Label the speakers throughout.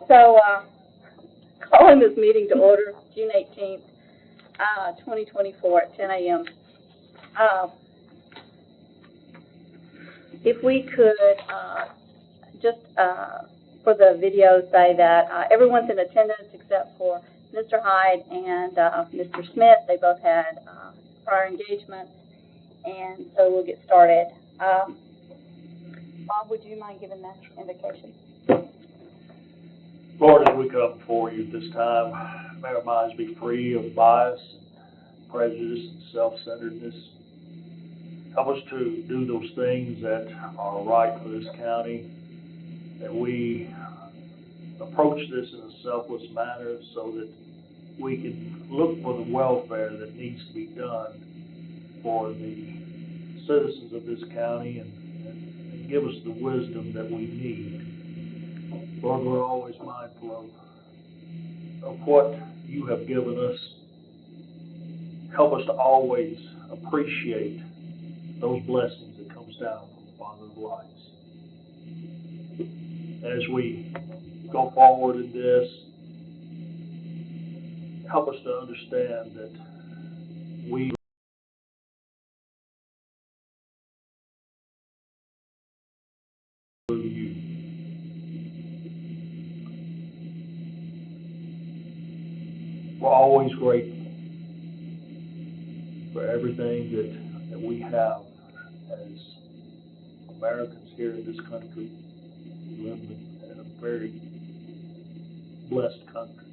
Speaker 1: So, calling this meeting to order, June 18th, 2024 at 10 a.m. If we could just for the video say that everyone's in attendance except for Mr. Hyde and Mr. Smith. They both had prior engagements, and so we'll get started. Bob, would you mind giving that invocation?
Speaker 2: Lord, as we come before you this time, may our minds be free of bias, prejudice, and self-centeredness. Help us to do those things that are right for this county, that we approach this in a selfless manner so that we can look for the welfare that needs to be done for the citizens of this county and give us the wisdom that we need. Lord, we're always mindful of what you have given us. Help us to always appreciate those blessings that comes down from the Father of lights. As we go forward in this, help us to understand that we you. We're always grateful for everything that we have as Americans here in this country. We live in a very blessed country.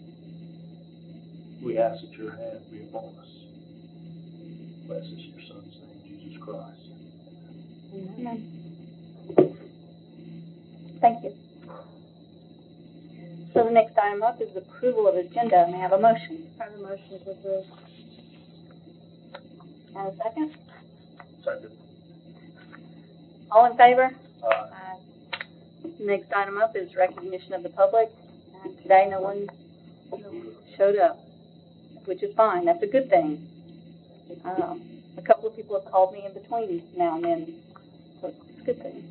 Speaker 2: We ask that your hand be upon us. Bless us in your Son's name, Jesus Christ.
Speaker 1: Amen. Thank you. So the next item up is approval of agenda. May I have a motion? I have a motion to approve. And a second?
Speaker 2: Second.
Speaker 1: All in favor?
Speaker 2: Aye.
Speaker 1: Next item up is recognition of the public. And today no one showed up, which is fine. That's a good thing. A couple of people have called me in between now and then, so it's a good thing.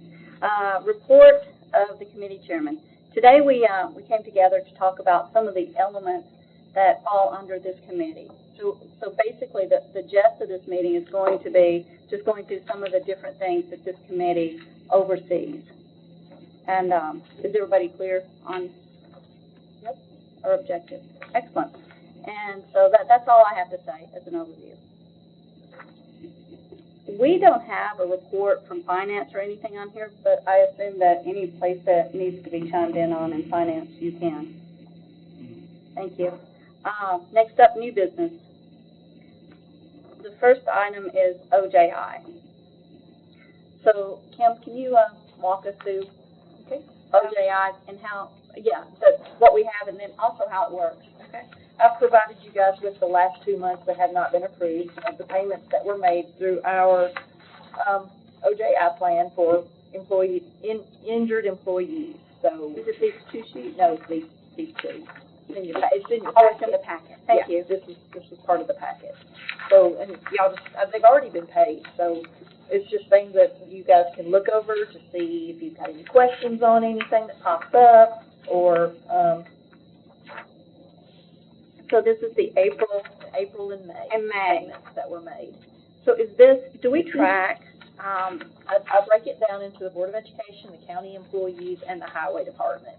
Speaker 1: Report of the committee chairman. Today we came together to talk about some of the elements that fall under this committee. So basically the gist of this meeting is going to be just going through some of the different things that this committee oversees. And is everybody clear on our objective? Excellent. And so that's all I have to say as an overview. We don't have a report from finance or anything on here, but I assume that any place that needs to be chimed in on in finance, you can. Thank you. Next up, new business. The first item is OJI. So, Kim, can you walk us through OJI and how, what we have and then also how it works?
Speaker 3: Okay. I've provided you guys with the last 2 months that have not been approved of the payments that were made through our OJI plan for injured employees. So
Speaker 1: Is it these two sheets?
Speaker 3: no, these two. It's in your
Speaker 1: Oh, it's in the packet. Thank you.
Speaker 3: This is part of the packet. So and y'all just they've already been paid. So it's just things that you guys can look over to see if you've got any questions on anything that pops up or.
Speaker 1: So this is the April
Speaker 3: and May. Payments that were made.
Speaker 1: So is this, do we track,
Speaker 3: I break it down into the Board of Education, the county employees, and the Highway Department.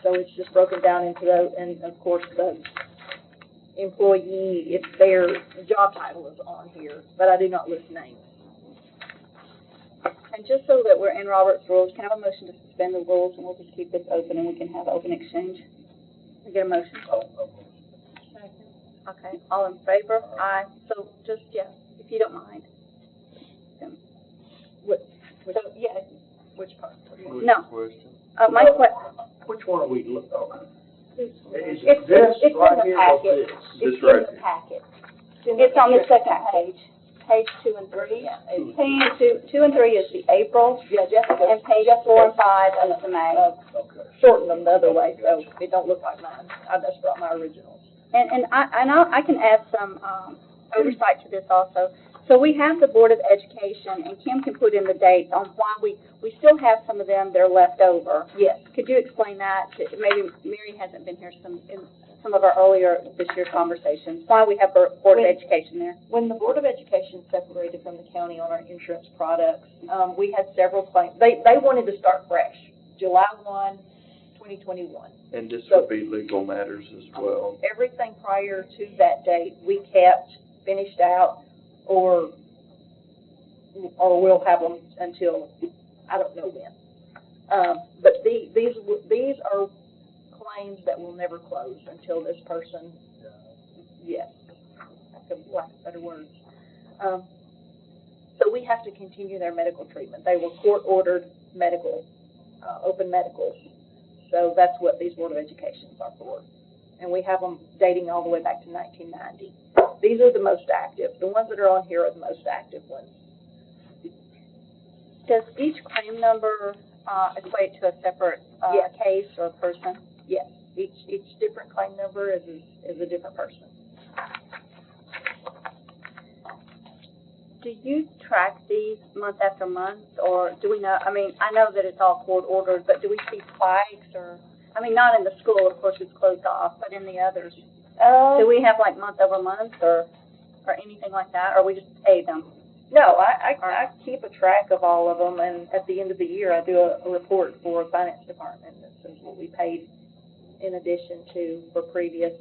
Speaker 3: So it's just broken down into those, and of course the employee, if their job title is on here, but I do not list names.
Speaker 1: and just so that we're in Robert's rules, can I have a motion to suspend the rules and we'll just keep this open and we can have open exchange? Can I get a motion? Okay, all in favor? Aye. So just, if you don't mind.
Speaker 3: Which part?
Speaker 1: No.
Speaker 2: Question.
Speaker 1: My question.
Speaker 2: Which one are we looking at? Is
Speaker 3: It's
Speaker 2: this
Speaker 3: in
Speaker 2: right
Speaker 3: the
Speaker 2: here or
Speaker 3: packet.
Speaker 2: this?
Speaker 3: It's
Speaker 2: This right
Speaker 3: in the
Speaker 2: here.
Speaker 3: packet.
Speaker 1: It's on the second page, page 2 and 3.
Speaker 3: Yeah,
Speaker 1: Page 2 and 3 is the April,
Speaker 3: Jessica.
Speaker 1: and page 4 and 5 is the May.
Speaker 2: Okay.
Speaker 3: Shortened them the other way, so it don't look like mine. I just brought my originals.
Speaker 1: And I can add some oversight to this also. So we have the Board of Education, and Kim can put in the dates on why we still have some of them that are left over.
Speaker 3: Yes.
Speaker 1: Could you explain that? Maybe Mary hasn't been here in some of our earlier this year's conversations, why we have Board of Education there.
Speaker 3: When the Board of Education separated from the county on our insurance products, we had several claims. They wanted to start fresh, July 1, 2021.
Speaker 4: And this would be legal matters as well.
Speaker 3: Everything prior to that date, we kept, finished out, or we'll have them until, I don't know when. But these are claims that will never close until this person, yes, for lack of better words. So we have to continue their medical treatment. They were court-ordered medical, open medicals. So that's what these Board of Educations are for. And we have them dating all the way back to 1990. These are the most active. The ones that are on here are the most active ones.
Speaker 1: Does each claim number equate to a separate
Speaker 3: Yes.
Speaker 1: case or person?
Speaker 3: Yes, each different claim number is a different person.
Speaker 1: Do you track these month after month, or do we know, I mean, I know that it's all court ordered, but do we see spikes or, I mean, not in the school, of course, it's closed off, but in the others? Do we have like month over month or anything like that, or we just pay them?
Speaker 3: No, I keep a track of all of them, and at the end of the year, I do a report for the finance department that says what we paid in addition to for previous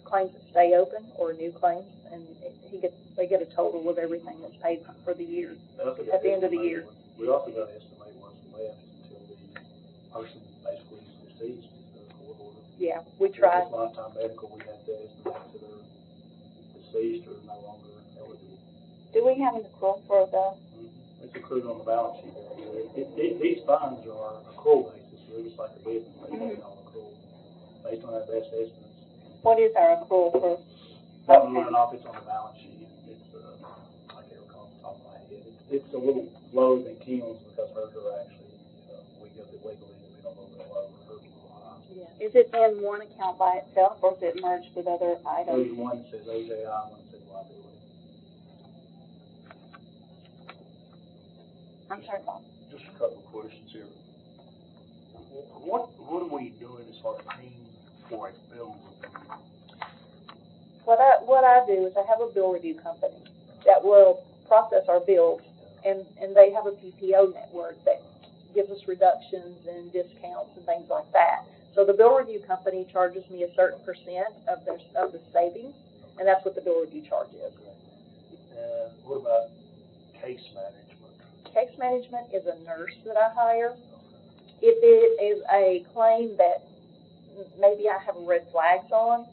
Speaker 3: claims that stay open or new claims, and they get a total of everything that's paid for the year at the end of the year.
Speaker 5: We also got to estimate what's left until the person basically is deceased, the court order.
Speaker 3: Yeah, we try.
Speaker 5: If it's lifetime medical, we have to estimate that they're deceased or no longer eligible.
Speaker 1: Do we have an accrual for the?
Speaker 5: It's accrued on the balance sheet. These funds are accrual basis, so it's like a business, they pay it on accrual based on our best estimates.
Speaker 1: What is our accrual for?
Speaker 5: That one running off, it's on the balance sheet. It's, I can't recall off the top of my head. It's a little lower than Kim's because hers are actually, we got it legally, we don't know that lower. Hers is a lot higher.
Speaker 1: Yeah. Is it in one account by itself, or is it merged with other items?
Speaker 5: There's one that says OJI, one that says liability.
Speaker 1: I'm sorry, Bob.
Speaker 2: Just a couple of questions here. What are we doing as far as paying for a bill?
Speaker 3: What I do is I have a bill review company that will process our bills, and they have a PPO network that gives us reductions and discounts and things like that. So the bill review company charges me a certain percent of the savings, and that's what the bill review charge is.
Speaker 2: And what about case management?
Speaker 3: Case management is a nurse that I hire. If it is a claim that maybe I have red flags on,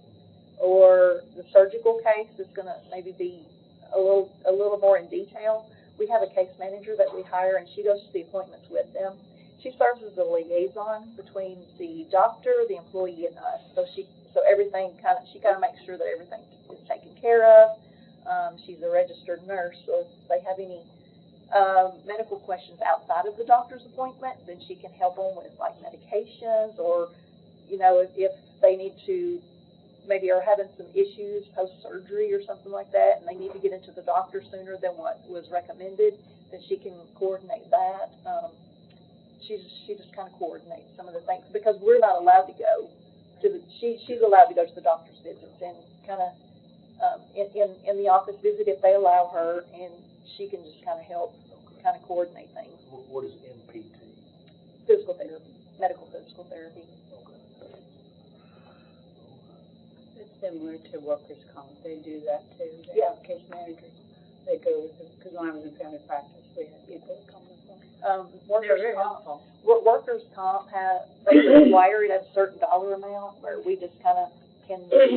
Speaker 3: or the surgical case is going to maybe be a little more in detail, we have a case manager that we hire, and she goes to the appointments with them. She serves as a liaison between the doctor, the employee, and us. So she kind of makes sure that everything is taken care of. She's a registered nurse, so if they have any medical questions outside of the doctor's appointment, then she can help them with like medications, or if they need to, maybe are having some issues post-surgery or something like that, and they need to get into the doctor sooner than what was recommended, then she can coordinate that. She just kind of coordinates some of the things, because we're not allowed to go to she's allowed to go to the doctor's visits, and kind of in the office visit if they allow her, and she can just kind of help kind of coordinate things.
Speaker 2: What is MPT?
Speaker 3: Physical therapy, medical physical therapy.
Speaker 6: It's similar to workers' comp. They do that too. They
Speaker 3: Yeah.
Speaker 6: have case managers. They go with them, because when I was in family practice, we had people that come with them. They're very helpful.
Speaker 3: Workers' comp they require it at a certain dollar amount, where we just kind of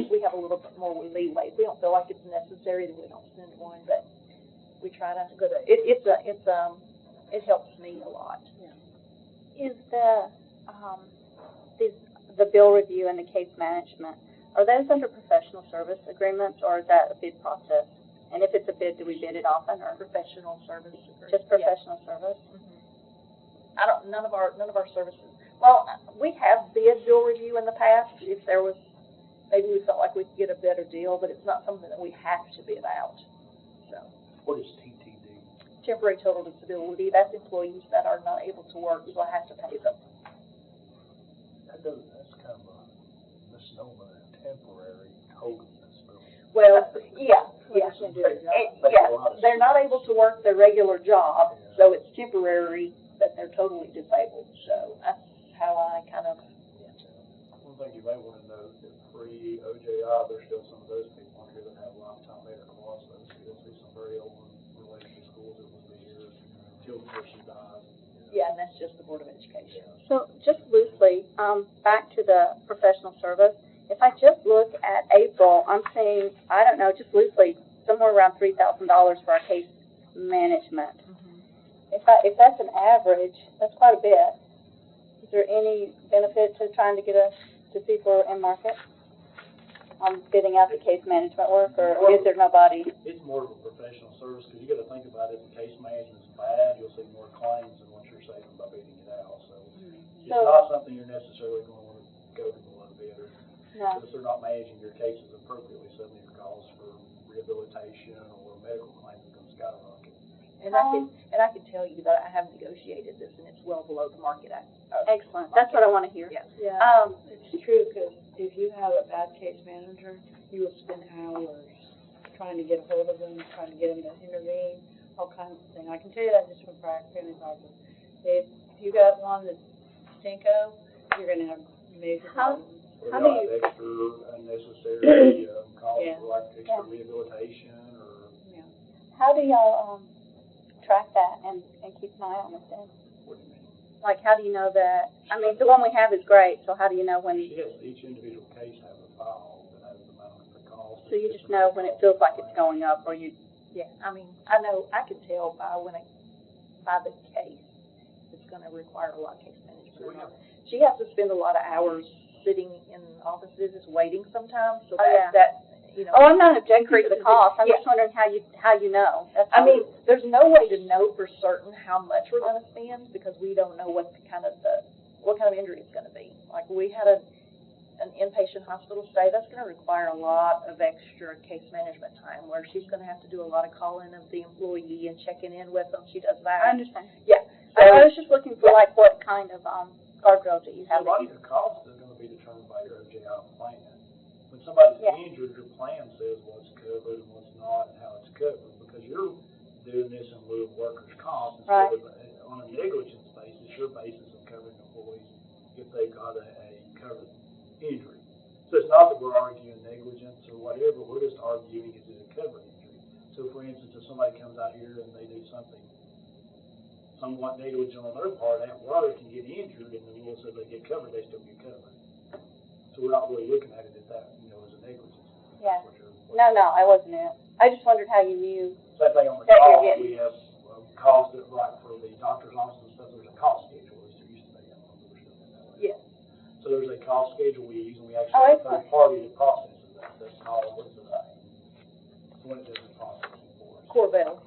Speaker 3: we have a little bit more leeway. If we don't feel like it's necessary, then we don't send one, but we try to go to, it helps me a lot.
Speaker 1: Is the bill review and the case management, are those under professional service agreements, or is that a bid process? And if it's a bid, do we bid it often, or
Speaker 3: Professional service.
Speaker 1: just professional service?
Speaker 3: Mm-hmm. None of our services. Well, we have bid bill review in the past. If there was, maybe we felt like we could get a better deal, but it's not something that we have to bid out. So
Speaker 2: What is TTD?
Speaker 3: Temporary total disability, that's employees that are not able to work, so I have to pay them.
Speaker 2: That's kind of a misnomer, temporary total disability.
Speaker 3: Well, yeah. They're not able to work their regular job, so it's temporary that they're totally disabled, so that's how I kind of.
Speaker 5: One thing you may want to note, that free OJI, there's still some of those people on here that have lifetime medical loss. Those still see some very old related to schools that will be here until the person dies.
Speaker 3: Yeah, and that's just the Board of Education.
Speaker 1: So just loosely, back to the professional service, if I just look at April, I'm seeing, I don't know, just loosely, somewhere around $3,000 for our case management. If that's an average, that's quite a bit. Is there any benefit to trying to to see if we're in market on bidding out the case management work, or is there nobody?
Speaker 5: It's more of a professional service, because you got to think about it, if the case management's bad, you'll see more claims than what you're saving by bidding it out, so it's not something you're necessarily going to want to go to the low bidder.
Speaker 1: No.
Speaker 5: But if they're not managing your cases appropriately, suddenly your calls for rehabilitation or medical claims are going to skyrocket.
Speaker 3: And I can tell you that I have negotiated this, and it's well below the market.
Speaker 1: Excellent. That's what I want to hear.
Speaker 3: Yeah.
Speaker 6: Yeah, it's true, because if you have a bad case manager, you will spend hours trying to get a hold of them, trying to get them to intervene, all kinds of things. I can tell you that just from family practice. If you got one that's stinko, you're gonna have major problems.
Speaker 1: How do you?
Speaker 5: Extra unnecessary calls
Speaker 6: Yeah.
Speaker 5: for like extra rehabilitation or.
Speaker 6: Yeah.
Speaker 1: How do y'all track that and keep an eye on it then?
Speaker 5: What do you mean?
Speaker 1: Like, how do you know that? I mean, the one we have is great, so how do you know when?
Speaker 5: Yes, each individual case has a file that has the amount of the calls.
Speaker 1: So you just know when it feels like it's going up, or you?
Speaker 3: Yeah, I mean, I know, I can tell by by the case, it's gonna require a lot of case management. She has to spend a lot of hours sitting in offices, waiting sometimes, so that, you know.
Speaker 1: Oh, I'm not objecting to the cost. I'm just wondering how you know. That's
Speaker 3: I
Speaker 1: all.
Speaker 3: mean, there's no way to know for certain how much we're gonna spend, because we don't know what kind of injury it's gonna be. Like, we had an inpatient hospital stay, that's gonna require a lot of extra case management time, where she's gonna have to do a lot of calling of the employee and checking in with them. She does that.
Speaker 1: I understand.
Speaker 3: Yeah.
Speaker 1: I was just looking for like what kind of guardrails that you
Speaker 5: A
Speaker 1: have.
Speaker 5: lot of your costs are going to be determined by your OJI plan. When somebody's injured, your plan says what's covered and what's not and how it's covered, because you're doing this in lieu of workers' comp instead of on a negligence basis. Your basis of covering employees if they've got a covered injury. So it's not that we're arguing negligence or whatever. We're just arguing is it a covered injury. So for instance, if somebody comes out here and they do something somewhat negligent on their part at work and get injured, and the rule says they get covered, they still get covered. So we're not really looking at it as that, as a negligence.
Speaker 1: Yeah. No, I wasn't it. I just wondered how you knew.
Speaker 5: Same thing on the
Speaker 1: that you're
Speaker 5: call,
Speaker 1: getting-
Speaker 5: we have calls that, like for the doctor's office and stuff, there's a call schedule, at least there used to be, I don't know if we're still doing that way.
Speaker 3: Yes.
Speaker 5: So there's a call schedule we use, and we actually have a third party that processes that. That's called, what's the when it doesn't process it for us?
Speaker 3: Corvell.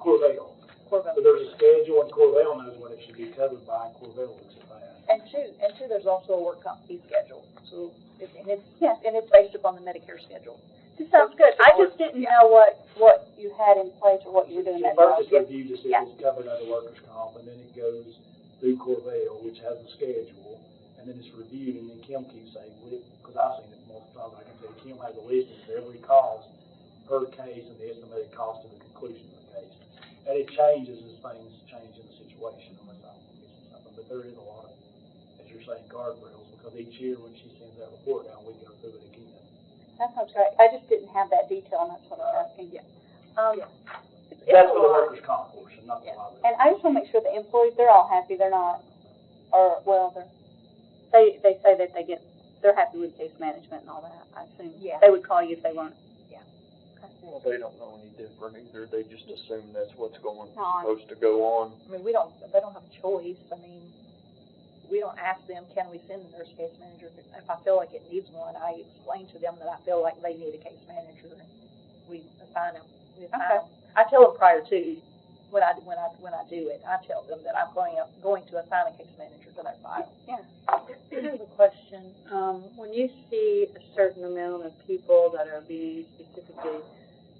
Speaker 5: So there's a schedule, and Corvell knows what it should be covered by, and Corvell looks at that.
Speaker 3: And two, there's also a work comp fee schedule, so, it's based upon the Medicare schedule.
Speaker 1: This sounds good. I just didn't know what you had in place or what you were doing that
Speaker 5: First, it's
Speaker 1: job.
Speaker 5: reviewed to see if it's covered under workers' comp, and then it goes through Corvell, which has a schedule, and then it's reviewed, and then Kim keeps saying, because I've seen it multiple times, I can tell you, Kim has a list of every cost per case and the estimated cost of the conclusion of the case. And it changes as things change in the situation, unless I'm missing something, but there is a lot of, as you're saying, guardrails, because each year when she sends that report out, we go through it again.
Speaker 1: That sounds great. I just didn't have that detail, and that's what I was asking.
Speaker 5: That's for the workers' comp portion, not the liability.
Speaker 1: And I just want to make sure the employees, they're all happy. They're not, or well, they say that they're happy with case management and all that. I assume they would call you if they weren't.
Speaker 4: Well, they don't know any different either. They just assume that's what's
Speaker 1: On.
Speaker 4: supposed to go on.
Speaker 3: I mean, they don't have a choice. I mean, we don't ask them, can we send a nurse case manager? If I feel like it needs one, I explain to them that I feel like they need a case manager, and we assign them. I tell them prior to, when I do it, I tell them that I'm going to assign a case manager to their file.
Speaker 1: Yeah.
Speaker 6: I have a question. When you see a certain amount of people that are being specifically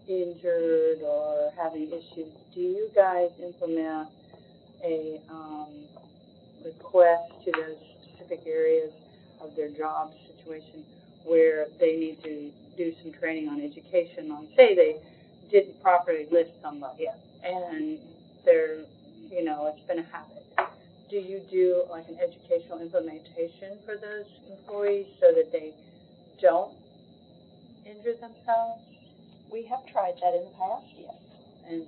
Speaker 6: injured or having issues, do you guys implement a, request to those specific areas of their job situation where they need to do some training on education on, say they didn't properly list somebody and they're, you know, it's been a habit. Do you do like an educational implementation for those employees so that they don't injure themselves?
Speaker 3: We have tried that in the past, yes.
Speaker 6: And,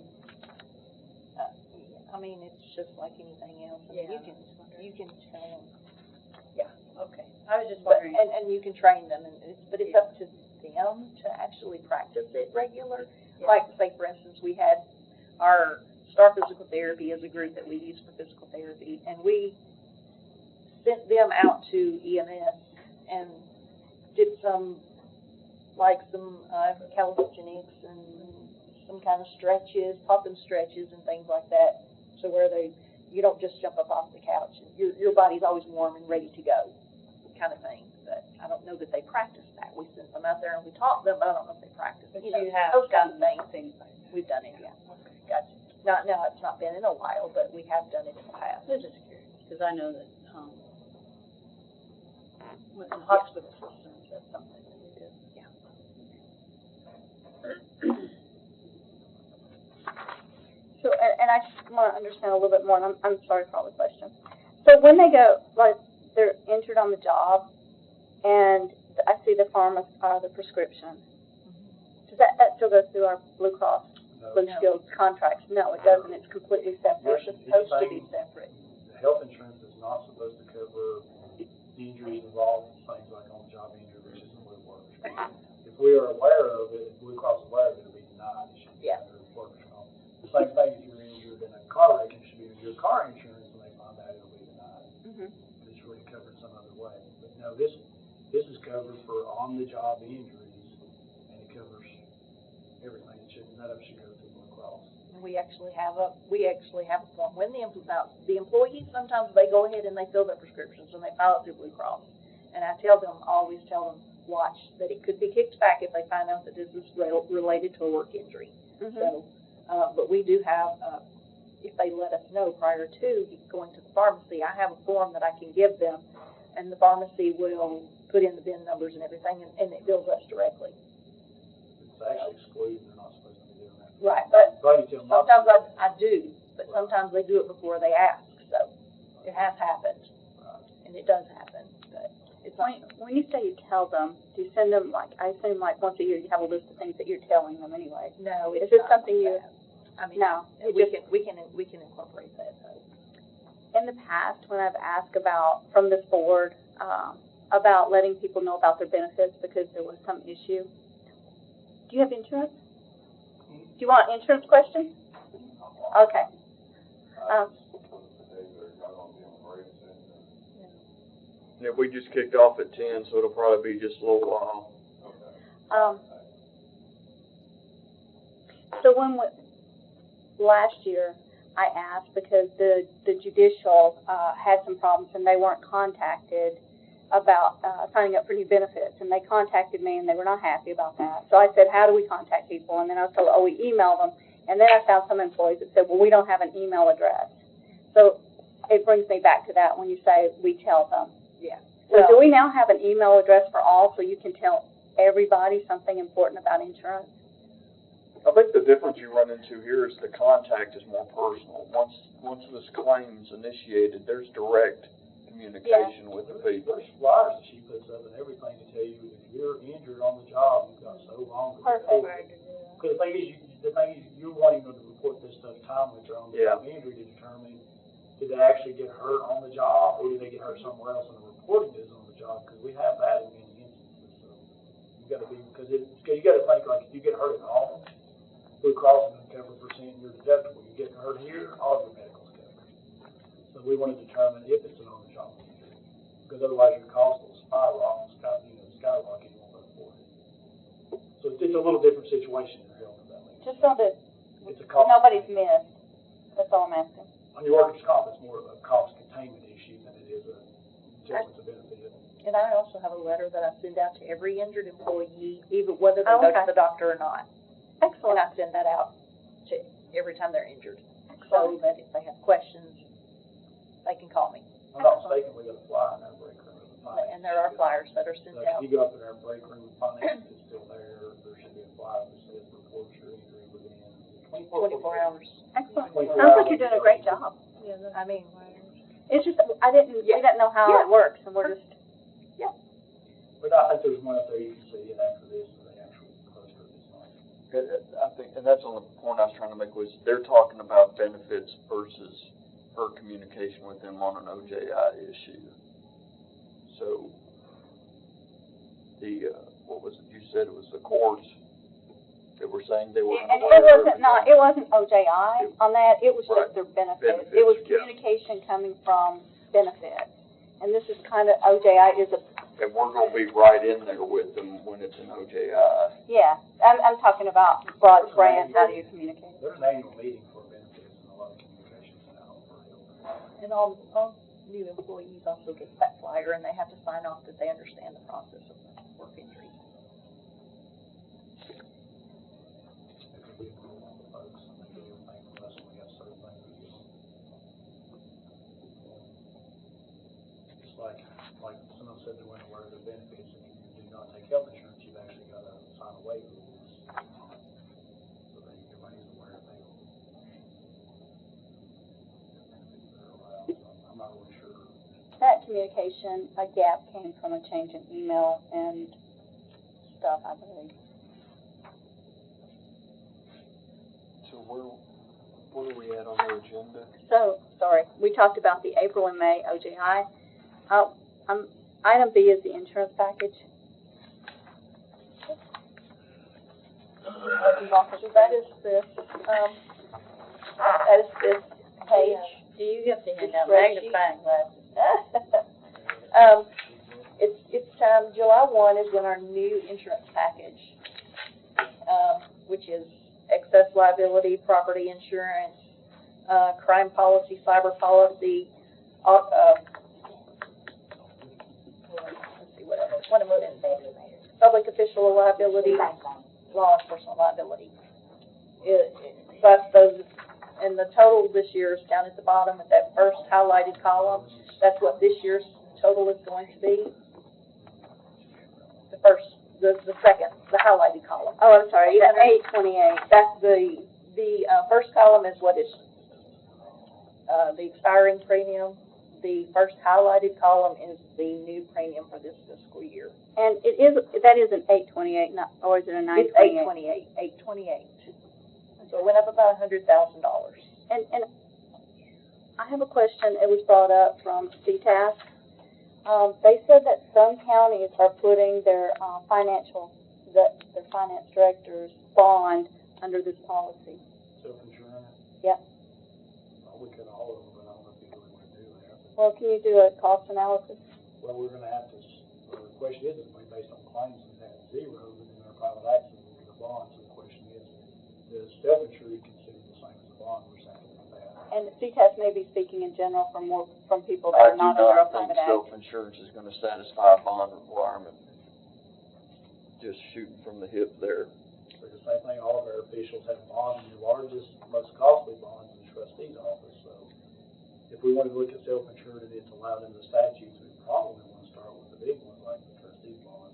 Speaker 3: I mean, it's just like anything else. I mean, you can tell them.
Speaker 6: okay, I was just
Speaker 3: But,
Speaker 6: wondering.
Speaker 3: and you can train them, but it's up to them to actually practice it regular. Like, say, for instance, we had our Star Physical Therapy as a group that we use for physical therapy, and we sent them out to EMS and did some calisthenics and some kind of stretches, taught them stretches and things like that, so where you don't just jump up off the couch. Your body's always warm and ready to go, kind of thing. But I don't know that they practiced that. We sent them out there and we taught them, but I don't know if they practiced.
Speaker 6: But
Speaker 3: you know,
Speaker 6: you have
Speaker 3: those kind of
Speaker 6: done
Speaker 3: things.
Speaker 6: things like that.
Speaker 3: We've done it, yeah.
Speaker 6: Okay, gotcha.
Speaker 3: Now it's not been in a while, but we have done it in the past.
Speaker 6: I was just curious, because I know that, with the hospital systems, that's something that we do.
Speaker 1: So, and I just want to understand a little bit more, and I'm sorry for all the questions. So when they go, like, they're injured on the job, and I see the the prescription, does that still go through our Blue Cross Blue Shield contracts? No, it doesn't. It's completely separate.
Speaker 3: It's supposed to be separate.
Speaker 5: The health insurance is not supposed to cover the injuries involved in things like on-the-job injury, which isn't what it works. If we are aware of it, if Blue Cross is aware of it, it'll be denied. It should be under workers' comp. The same thing if you're injured in a car wreck, it should be your car insurance when they find out it'll be denied. It's really covered some other way. But no, this is covered for on-the-job injuries, and it covers everything. None of it should go through Blue Cross.
Speaker 3: We actually have a form. When the employees, sometimes they go ahead and they fill their prescriptions and they file it through Blue Cross. And I always tell them, watch, that it could be kicked back if they find out that this is related to a work injury. So, but we do have, if they let us know prior to going to the pharmacy, I have a form that I can give them, and the pharmacy will put in the VIN numbers and everything, and it bills us directly.
Speaker 5: It's actually excluded. They're not supposed to be doing that.
Speaker 3: Right, but
Speaker 5: But you tell them not
Speaker 3: sometimes
Speaker 5: to.
Speaker 3: I do, but sometimes they do it before they ask, so it has happened, and it does happen, but it's not.
Speaker 1: When you say you tell them, do you send them, like, I assume like once a year you have a list of things that you're telling them anyway?
Speaker 3: No,
Speaker 1: Is
Speaker 3: it's
Speaker 1: this
Speaker 3: not
Speaker 1: something
Speaker 3: like
Speaker 1: you?
Speaker 3: that. I mean,
Speaker 1: No,
Speaker 3: we can incorporate that, though.
Speaker 1: In the past, when I've asked from this board, about letting people know about their benefits because there was some issue, do you have insurance? Do you want an insurance question? Okay.
Speaker 4: Yeah, we just kicked off at 10, so it'll probably be just a little while.
Speaker 1: So last year, I asked because the judicial had some problems and they weren't contacted about signing up for new benefits, and they contacted me and they were not happy about that. So I said, how do we contact people? And then I was told, we email them. And then I found some employees that said, well, we don't have an email address. So it brings me back to that when you say we tell them.
Speaker 3: Yeah.
Speaker 1: So do we now have an email address for all so you can tell everybody something important about insurance?
Speaker 4: I think the difference you run into here is the contact is more personal. Once this claim's initiated, there's direct communication with the people.
Speaker 5: There's flyers that she puts up and everything to tell you if you're injured on the job, you've got so long.
Speaker 1: Perfect.
Speaker 5: Because the thing is, you're wanting them to report this stuff timely to on the job injury to determine did they actually get hurt on the job or did they get hurt somewhere else and the reporting is on the job, because we have that in many instances. So you got to be, because you got to think, like, if you get hurt at home, Blue Cross is going to cover percent your deductible. You get hurt here, all of your medical's covered. So we want to determine if it's an on-the-job injury, because otherwise your cost will skyrocket, you won't afford it. So it's a little different situation in your health.
Speaker 1: Just so that
Speaker 5: It's a cost.
Speaker 1: nobody's missed. That's all I'm asking.
Speaker 5: On your workers' comp, it's more of a cost containment issue than it is a adjustment to benefit.
Speaker 3: And I also have a letter that I send out to every injured employee, even whether they go to the doctor or not. And
Speaker 1: Excellent.
Speaker 3: I send that out to every time they're injured, so
Speaker 1: Excellent.
Speaker 3: that if they have questions, they can call me.
Speaker 5: If I'm not mistaken, we got a flyer in our break room of the finance.
Speaker 3: And there are flyers that are
Speaker 5: So
Speaker 3: sent
Speaker 5: if
Speaker 3: out.
Speaker 5: you go up in our break room of finance, it's still there, there should be a flyer that says report your injury within
Speaker 3: 24 hours.
Speaker 1: Excellent.
Speaker 5: 24
Speaker 1: Sounds like
Speaker 5: hours.
Speaker 1: you're doing a great job.
Speaker 6: Yeah, that's
Speaker 3: I mean,
Speaker 1: It's just, we didn't know how
Speaker 3: Yeah.
Speaker 1: it works, and we're just,
Speaker 5: But I think there's one up there you can see, and after this, the actual poster is like.
Speaker 4: I think, and that's on the point I was trying to make, was they're talking about benefits versus her communication with them on an OJI issue. So, what was it, you said it was the courts that were saying they were.
Speaker 1: and it wasn't OJI on that, it was
Speaker 4: Right.
Speaker 1: just their benefits.
Speaker 4: Benefits,
Speaker 1: It was
Speaker 4: yeah.
Speaker 1: communication coming from benefits. And this is kind of, OJI is a,
Speaker 4: And we're gonna be right in there with them when it's an OJI.
Speaker 1: yeah, I'm talking about broad brand, how do you communicate?
Speaker 5: There's an annual meeting for benefits and a lot of communications now for health.
Speaker 3: and all new employees also get that flyer, and they have to sign off that they understand the process of work injury.
Speaker 5: It could be important for folks, and they do everything from us, and we have certain things we do. Just like someone said they weren't aware of the benefits, if you do not take health insurance, you've actually got to sign a waiver rules. So that everybody's aware of that. Benefits that are allowed, so I'm not really sure.
Speaker 1: That communication, a gap came from a change in email and stuff, I believe.
Speaker 4: So where are we at on the agenda?
Speaker 1: So, sorry, we talked about the April and May OJI. Item B is the insurance package.
Speaker 3: That is this page.
Speaker 6: Do you get the
Speaker 3: It's
Speaker 6: handout
Speaker 3: spreadsheet.
Speaker 6: magnifying glasses?
Speaker 3: It's July 1 is when our new insurance package, which is excess liability, property insurance, crime policy, cyber policy, let's see what else, what am I in there? Public official liability, law enforcement liability. But those, and the total this year is down at the bottom at that first highlighted column. That's what this year's total is going to be. The second, the highlighted column.
Speaker 1: Oh, I'm sorry, even 828.
Speaker 3: That's the first column is what is, the expiring premium. The first highlighted column is the new premium for this fiscal year.
Speaker 1: And that is an 828, not, or is it a 928?
Speaker 3: It's 828. So it went up about $100,000.
Speaker 1: And I have a question, it was brought up from CTAS. They said that some counties are putting their finance director's bond under this policy.
Speaker 5: Self-insurance?
Speaker 1: Yeah.
Speaker 5: We could all of them, but I don't know if you really want to do that.
Speaker 1: Well, can you do a cost analysis?
Speaker 5: Well, we're gonna have to, well, the question is, based on claims we've had zero, and then our private action will be the bond, so the question is self-insured considered the same as a bond, we're saying that?
Speaker 1: And CTAS may be speaking in general from people that are not under a private
Speaker 4: I do not think
Speaker 1: act.
Speaker 4: self-insurance is gonna satisfy a bond requirement. Just shooting from the hip there.
Speaker 5: So the same thing, all of our officials have bonds, and the largest, most costly bond is the trustee's office, so if we want to look at self-insured and it's allowed in the statutes, we probably want to start with the big ones like the trustee's bond.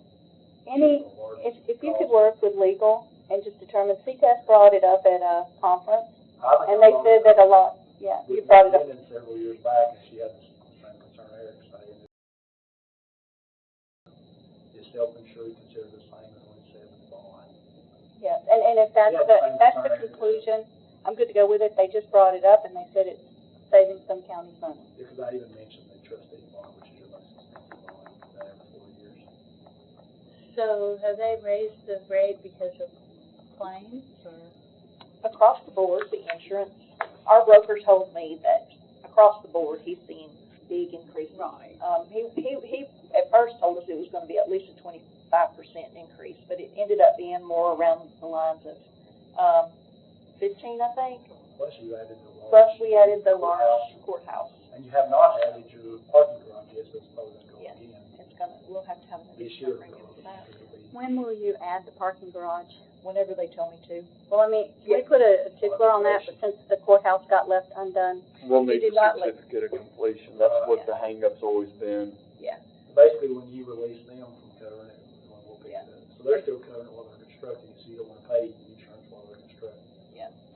Speaker 1: If you could work with legal and just determine, CTAS brought it up at a conference, and they said that a lot, yeah, you brought it up.
Speaker 5: We've been in several years back, and she had the same concern Eric saying. Is self-insured considered the same as when it says in the bond?
Speaker 1: Yes, and if that's the conclusion, I'm good to go with it. They just brought it up and they said it's saving some counties money.
Speaker 5: Because I even mentioned the trustee bond, which is your most expensive bond, that every 4 years.
Speaker 6: So have they raised the rate because of claims or?
Speaker 3: Across the board, the insurance, our broker told me that across the board, he's seen big increases.
Speaker 6: Right.
Speaker 3: He at first told us it was gonna be at least a 25% increase, but it ended up being more around the lines of, 15, I think.
Speaker 5: Plus you added the large.
Speaker 3: Plus we added the large courthouse.
Speaker 5: And you have not added your parking garage yet, so it's probably gonna go
Speaker 3: Yes.
Speaker 5: again
Speaker 3: We'll have to have an
Speaker 5: this
Speaker 3: additional
Speaker 5: year.
Speaker 3: premium for that.
Speaker 1: When will you add the parking garage?
Speaker 3: whenever they tell me to.
Speaker 1: Well, I mean, can we put a tickler on that, but since the courthouse got left undone?
Speaker 4: We'll
Speaker 3: They
Speaker 4: need
Speaker 3: did
Speaker 4: the
Speaker 3: not let-
Speaker 4: certificate of completion, that's what the hang-up's always been.
Speaker 5: Basically, when you release them from covering it, we'll pick it up. So they're still covering it while they're constructing it, so you don't wanna pay insurance while they're constructing.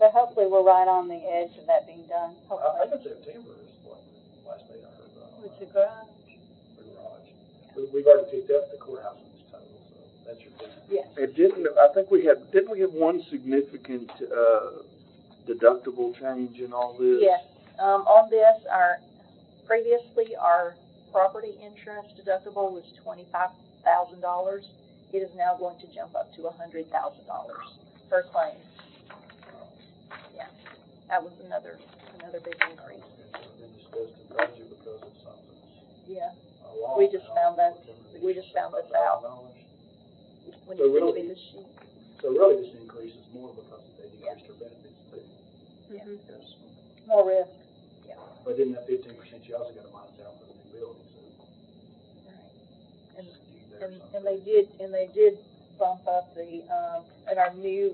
Speaker 1: So hopefully we're right on the edge of that being done,
Speaker 5: I
Speaker 1: hopefully.
Speaker 5: think in September is what, the last date I heard about.
Speaker 6: With the garage.
Speaker 5: The garage. We've already picked up the courthouse in this total, so that's your big.
Speaker 3: Yes.
Speaker 4: And didn't we have one significant, deductible change in all this?
Speaker 3: Yes, on this, previously, our property insurance deductible was $25,000. It is now going to jump up to $100,000 per claim. Yeah, that was another big increase.
Speaker 5: It's been discussed in budget because of something.
Speaker 3: Yeah,
Speaker 5: A law.
Speaker 3: we just found this out. When
Speaker 5: So
Speaker 3: you sent
Speaker 5: really-
Speaker 3: me the sheet.
Speaker 5: So really, this increase is more because they decreased their benefits too.
Speaker 1: Mhm.
Speaker 5: Yes.
Speaker 3: More risk.
Speaker 5: But then that 15%, you also got to minus out for the new building, so.
Speaker 3: And,
Speaker 5: skewed there or
Speaker 3: and
Speaker 5: something.
Speaker 3: they did bump up the, in our new,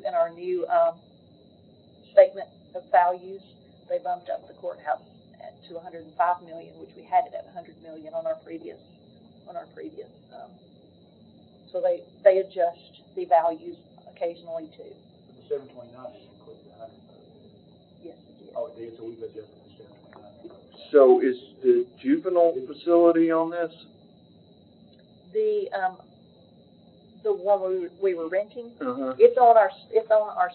Speaker 3: statement of values, they bumped up the courthouse to $105 million, which we had it at $100 million on our previous, so they adjust the values occasionally too.
Speaker 5: But the 729 didn't include the 100.
Speaker 3: Yes, it did.
Speaker 5: Oh, it did, so we've adjusted the 729.
Speaker 4: So is the juvenile facility on this?
Speaker 3: The one we were renting,
Speaker 4: Uh-huh.
Speaker 3: it's on our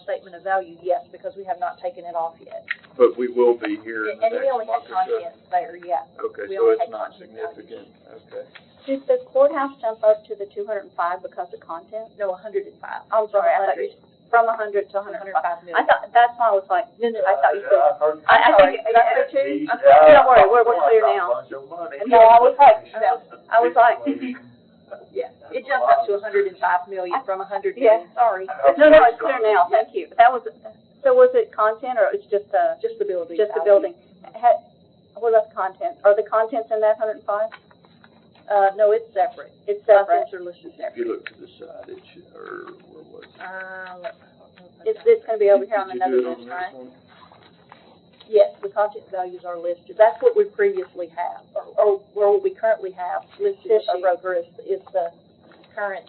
Speaker 3: statement of value, yes, because we have not taken it off yet.
Speaker 4: But we will be here in the
Speaker 3: And we only
Speaker 4: next
Speaker 3: had
Speaker 4: month or so.
Speaker 3: contents there, yeah.
Speaker 4: Okay,
Speaker 3: We
Speaker 4: so
Speaker 3: only
Speaker 4: it's
Speaker 3: had
Speaker 4: not
Speaker 3: content
Speaker 4: significant, okay.
Speaker 1: Did the courthouse jump up to the 205 because of content?
Speaker 3: No, 105.
Speaker 1: I'm sorry, I thought you, from 100 to 105. I thought, that's why I was like, I thought you said,
Speaker 2: I've heard.
Speaker 1: I think, is that so too? Don't worry, we're clear now.
Speaker 2: Bunch of money.
Speaker 1: No, I was like,
Speaker 3: Yeah, it jumped up to 105 million from 100
Speaker 1: Yeah.
Speaker 3: million, sorry.
Speaker 1: no, it's clear now, thank you. That was, so was it content or it's just
Speaker 3: Just the building.
Speaker 1: just the building? What about the content? Are the contents in that 105?
Speaker 3: No, it's separate.
Speaker 1: It's separate.
Speaker 3: Contents are listed
Speaker 4: If
Speaker 3: separate.
Speaker 4: you look to the side, it should, or where was it?
Speaker 1: It's gonna be over here on
Speaker 4: Did you
Speaker 1: another
Speaker 4: do it on
Speaker 1: list,
Speaker 4: this
Speaker 1: right?
Speaker 4: one?
Speaker 3: Yes, the content values are listed. That's what we previously have, or what we currently have listed
Speaker 1: This
Speaker 3: with
Speaker 1: sheet.
Speaker 3: our broker is the current,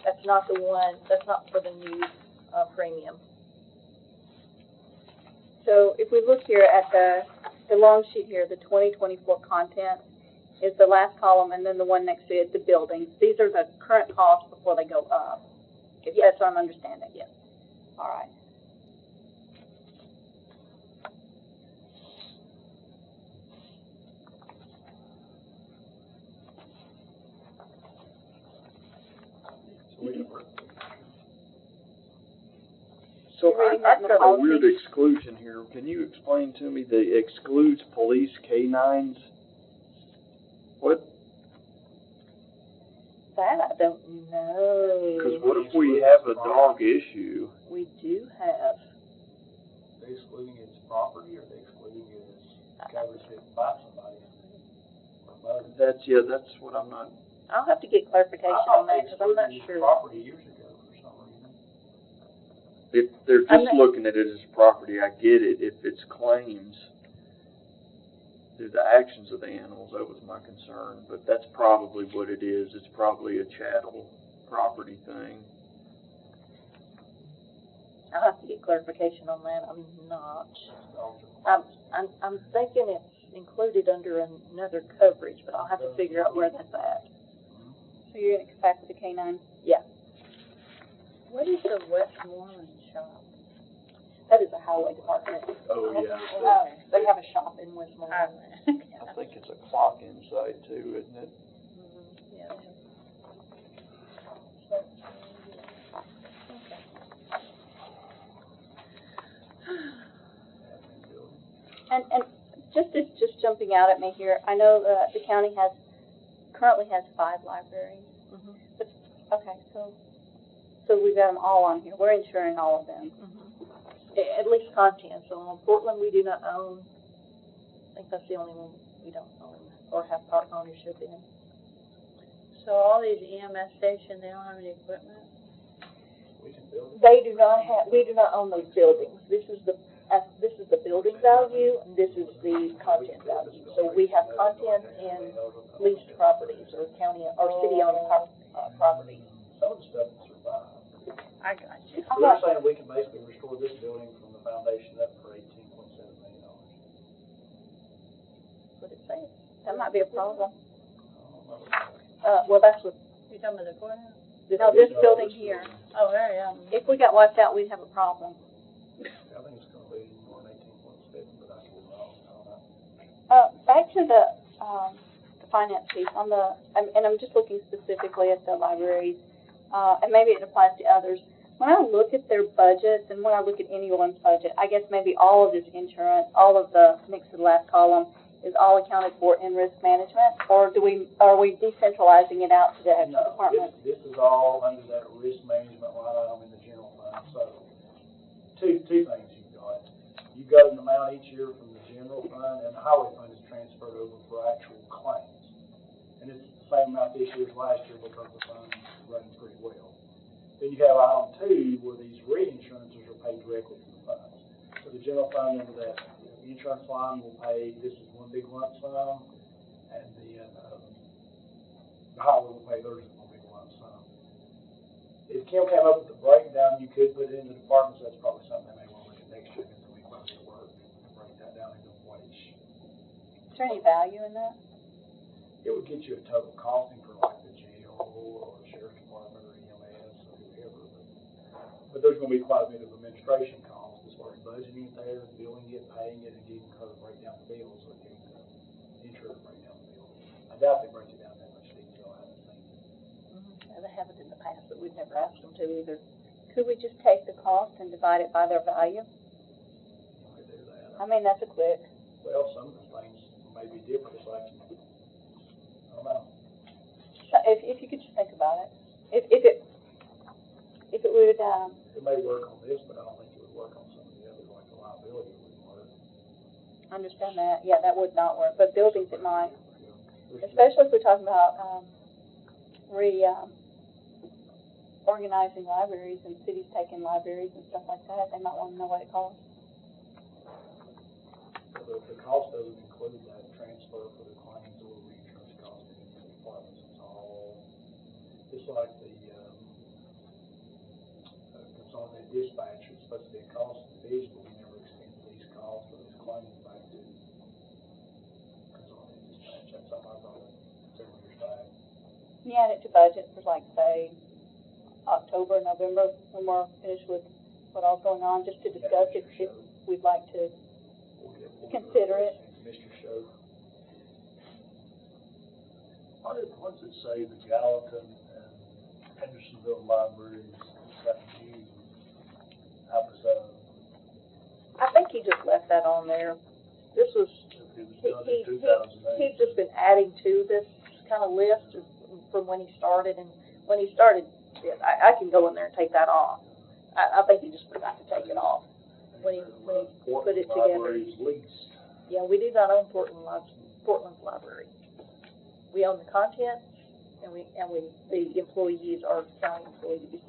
Speaker 3: that's not the one, that's not for the new, premium.
Speaker 1: So if we look here at the long sheet here, the 2024 content is the last column, and then the one next to it, the buildings. These are the current costs before they go up. If that's what I'm understanding.
Speaker 3: Yes.
Speaker 1: All right.
Speaker 4: So
Speaker 1: You're reading that
Speaker 4: I've
Speaker 1: in the
Speaker 4: got a
Speaker 1: policy?
Speaker 4: weird exclusion here. Can you explain to me the excludes police canines? What?
Speaker 3: That I don't know.
Speaker 4: Because what if we have a dog issue?
Speaker 3: We do have,
Speaker 5: Are they excluding it as property, or are they excluding it as coverage if it bites somebody? Or both?
Speaker 4: That's what I'm not.
Speaker 3: I'll have to get clarification on that, because I'm not sure.
Speaker 5: Property years ago for some reason.
Speaker 4: If they're
Speaker 3: I'm
Speaker 4: just
Speaker 3: not-
Speaker 4: looking at it as property, I get it. If it's claims through the actions of the animals, that was my concern. But that's probably what it is. It's probably a chattel property thing.
Speaker 3: I'll have to get clarification on that. I'm not. I'm thinking it's included under another coverage, but I'll have to figure out where that's at.
Speaker 1: So you're gonna come back with the K-9?
Speaker 6: What is the Westmoreland shop?
Speaker 3: That is a highway department.
Speaker 4: Oh, yeah.
Speaker 3: Oh, they have a shop in Westmoreland.
Speaker 4: I think it's a clock inside too, isn't it?
Speaker 3: Yeah.
Speaker 1: And just jumping out at me here, I know the county currently has 5 libraries.
Speaker 3: Mhm.
Speaker 1: But, okay, so we've got them all on here. We're insuring all of them.
Speaker 3: At least content. So on Portland, we do not own. I think that's the only one we don't own or have part ownership in.
Speaker 6: So all these EMS stations, they don't have any equipment?
Speaker 5: We can build it.
Speaker 3: They do not have, we do not own those buildings. This is the building value, and this is the content value. So we have content in leased properties or county, or city-owned properties.
Speaker 5: Some of the stuff will survive.
Speaker 6: I got you.
Speaker 5: We're saying we can basically restore this building from the foundation up for $18.7 million.
Speaker 3: What it says. That might be a problem.
Speaker 5: I
Speaker 3: Well, that's what,
Speaker 6: You talking about the courthouse?
Speaker 3: no, this building here.
Speaker 6: Oh, there, yeah.
Speaker 3: If we got wiped out, we'd have a problem.
Speaker 5: think it's gonna be more than 18.7, but I could be wrong, I don't know.
Speaker 3: Back to the finance piece on the, and I'm just looking specifically at the libraries, and maybe it applies to others. When I look at their budgets and when I look at anyone's budget, I guess maybe all of this insurance, all of the next to the last column is all accounted for in risk management, or are we decentralizing it out to the actual department?
Speaker 5: This is all under that risk management line item in the general fund, so two things you've got. You've got an amount each year from the general fund, and the highway fund is transferred over for actual claims. And it's the same amount this year as last year because the fund's running pretty well. Then you have item 2, where these reinsurances are paid directly from the funds. So the general fund under that insurance line will pay, this is one big lump sum, and then the highway will pay theirs in one big lump sum. If Kim came up with the breakdown, you could put it in the departments. That's probably something they may want to look at next year, because we might be able to work and break that down into what each.
Speaker 3: Is there any value in that?
Speaker 5: It would get you a total costing for like the jail or the sheriff's department or EMS or whoever. But there's going to be quite a bit of administration costs as far as budgeting it there, billing it, paying it, and getting her to break down the bills, or getting the insurer to break down the bills. I doubt they break it down that much detail. I haven't seen it.
Speaker 3: Yeah, they haven't in the past, but we've never asked them to either. Could we just take the cost and divide it by their value?
Speaker 5: You could do that.
Speaker 3: I mean, that's a quick.
Speaker 5: Well, some of the things may be different, it's like, I don't know.
Speaker 3: If you could just think about it. If it would,
Speaker 5: It may work on this, but I don't think it would work on some of the others, like the liability wouldn't work.
Speaker 3: understand that, yeah, that would not work, but buildings it might.
Speaker 5: Yeah.
Speaker 3: Especially if we're talking about, organizing libraries and cities taking libraries and stuff like that, they might want to know what it costs.
Speaker 5: The cost doesn't include that transfer for the claims or reinsurance costs in the departments. It's all, just like the consolidated dispatch, it's supposed to be a cost of the division, but we never extend these costs or these claims back to consolidated dispatch. That's something I brought up several years back.
Speaker 3: You add it to budget for like, say, October, November, when we're finished with what all's going on, just to discuss if we'd like to consider it.
Speaker 5: Mr. Show.
Speaker 2: What does it say the Gallatin and Hendersonville libraries got used? How was that?
Speaker 3: I think he just left that on there. This was,
Speaker 2: It was done in 2008.
Speaker 3: he's just been adding to this kind of list from when he started, and when he started, I can go in there and take that off. I think he just forgot to take it off when he put it together.
Speaker 2: Libraries leased.
Speaker 3: Yeah, we do not own Portland's library. We own the content, and the employees are county employees.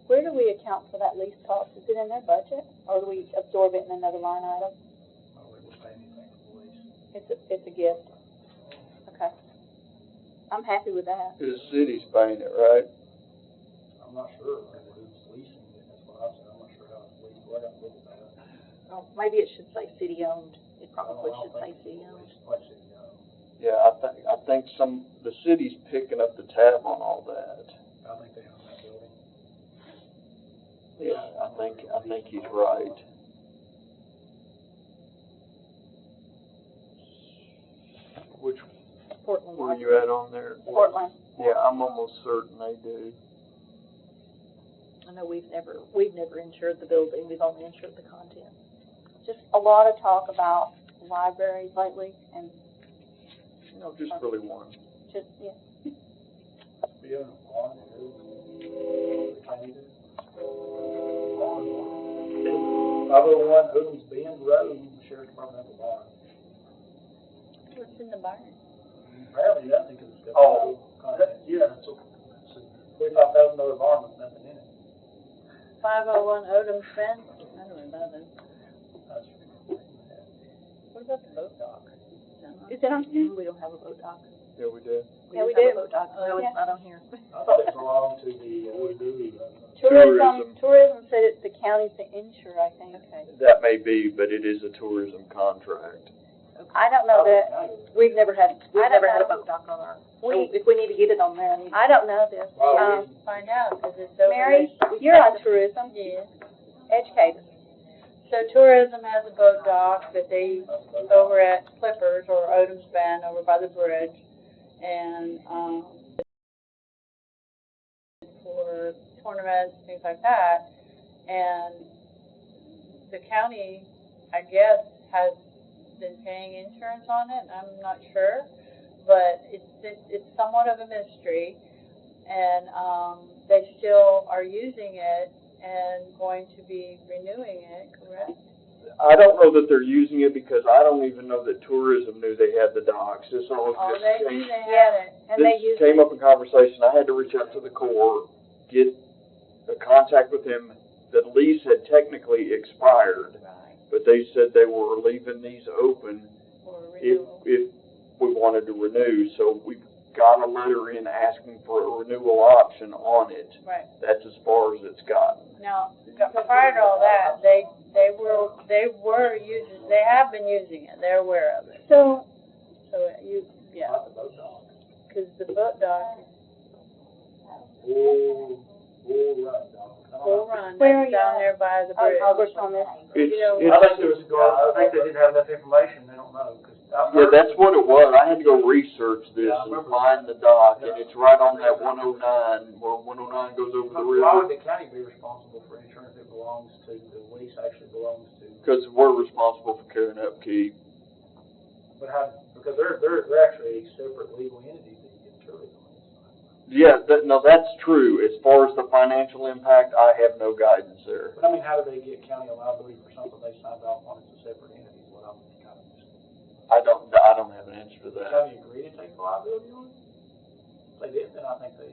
Speaker 3: Where do we account for that lease cost? Is it in their budget, or do we absorb it in another line item?
Speaker 5: I don't think we'll pay anything for the lease.
Speaker 3: It's a gift. Okay. I'm happy with that.
Speaker 4: The city's paying it, right?
Speaker 5: I'm not sure who's leasing it, that's what I said, I'm not sure how it's leased, we're gonna look at that.
Speaker 3: Oh, maybe it should say city-owned. It probably
Speaker 5: I don't
Speaker 3: should say
Speaker 5: think it's
Speaker 3: city-owned.
Speaker 5: leased, like city-owned.
Speaker 4: Yeah, I think the city's picking up the tab on all that.
Speaker 5: I think they own that building.
Speaker 4: Yeah, I think he's right. Which,
Speaker 3: Portland.
Speaker 4: where you at on there?
Speaker 3: Portland.
Speaker 4: Yeah, I'm almost certain they do.
Speaker 3: I know we've never insured the building, we've only insured the content. Just a lot of talk about libraries lately, and
Speaker 4: No, just really one.
Speaker 3: just, yeah.
Speaker 5: Be on a bond, can you do? 501 Hoodlum's Bend Road, Sheriff's Department has a bond.
Speaker 6: What's in the barn?
Speaker 5: Apparently, I think it's got.
Speaker 2: Oh, yeah, it's
Speaker 5: $45,000 barn with nothing in it.
Speaker 6: 501 Odom spend? I don't know about that.
Speaker 5: That's,
Speaker 3: What about the boat dock?
Speaker 1: Is it on here?
Speaker 3: We don't have a boat dock.
Speaker 4: Yeah, we do.
Speaker 1: Yeah, we
Speaker 3: have
Speaker 1: do.
Speaker 3: a boat dock. No, it's
Speaker 1: Yeah.
Speaker 3: not on here.
Speaker 5: I thought it belonged to the,
Speaker 1: Tourism said it's the county's to insure, I think.
Speaker 3: Okay.
Speaker 4: That may be, but it is a tourism contract.
Speaker 1: I don't know that,
Speaker 3: We've never had a
Speaker 1: know.
Speaker 3: boat dock on our,
Speaker 1: We-
Speaker 3: if we need to get it on there, I need.
Speaker 1: I don't know this.
Speaker 6: Find out, because it's over.
Speaker 1: Mary, you're on tourism,
Speaker 6: Yes.
Speaker 1: educate us.
Speaker 6: So tourism has a boat dock that they use over at Clippers or Odom Span over by the bridge. And, for tournaments, things like that. And the county, I guess, has been paying insurance on it, I'm not sure. But it's somewhat of a mystery. And, they still are using it and going to be renewing it, correct?
Speaker 4: I don't know that they're using it because I don't even know that tourism knew they had the docks. This all
Speaker 6: Oh,
Speaker 4: just
Speaker 6: they
Speaker 4: came,
Speaker 6: knew they had it.
Speaker 1: And they
Speaker 4: this
Speaker 1: use
Speaker 4: came
Speaker 1: it.
Speaker 4: up in conversation. I had to reach out to the Corps, get a contact with him. The lease had technically expired,
Speaker 6: Right,
Speaker 4: but they said they were leaving these open
Speaker 6: for
Speaker 4: if
Speaker 6: renewal.
Speaker 4: we wanted to renew. So we got a letter in asking for a renewal option on it.
Speaker 6: Right.
Speaker 4: That's as far as it's gotten.
Speaker 6: Now, prior to all that, they have been using it, they're aware of it.
Speaker 1: So,
Speaker 6: Yeah,
Speaker 5: not the boat dock.
Speaker 6: because the boat dock is
Speaker 5: Bull Run dock.
Speaker 6: Bull Run,
Speaker 1: Where are
Speaker 6: that's
Speaker 1: you
Speaker 6: down
Speaker 1: at?
Speaker 6: there by the
Speaker 1: oh,
Speaker 6: bridge.
Speaker 1: Albert's on this.
Speaker 4: It's,
Speaker 6: You know,
Speaker 4: it's,
Speaker 5: I think there was, I think they didn't have enough information, they don't know, 'cause
Speaker 4: yeah, that's what it was. I had to go research this
Speaker 5: Yeah, I
Speaker 4: and
Speaker 5: remember.
Speaker 4: find the dock, and it's right on that 109, where 109 goes over the
Speaker 5: Why would
Speaker 4: river.
Speaker 5: the county be responsible for insurance that belongs to, the lease actually belongs to?
Speaker 4: Because we're responsible for care and upkeep.
Speaker 5: But how, because they're actually a separate legal entity that you get tourism.
Speaker 4: Yeah, no, that's true. As far as the financial impact, I have no guidance there.
Speaker 5: But I mean, how do they get county liability for something they signed off on as a separate entity, is what I'm kind of just.
Speaker 4: I don't have an answer to
Speaker 5: Does the
Speaker 4: that.
Speaker 5: county agree to take the liability on it? If they did, then I think they.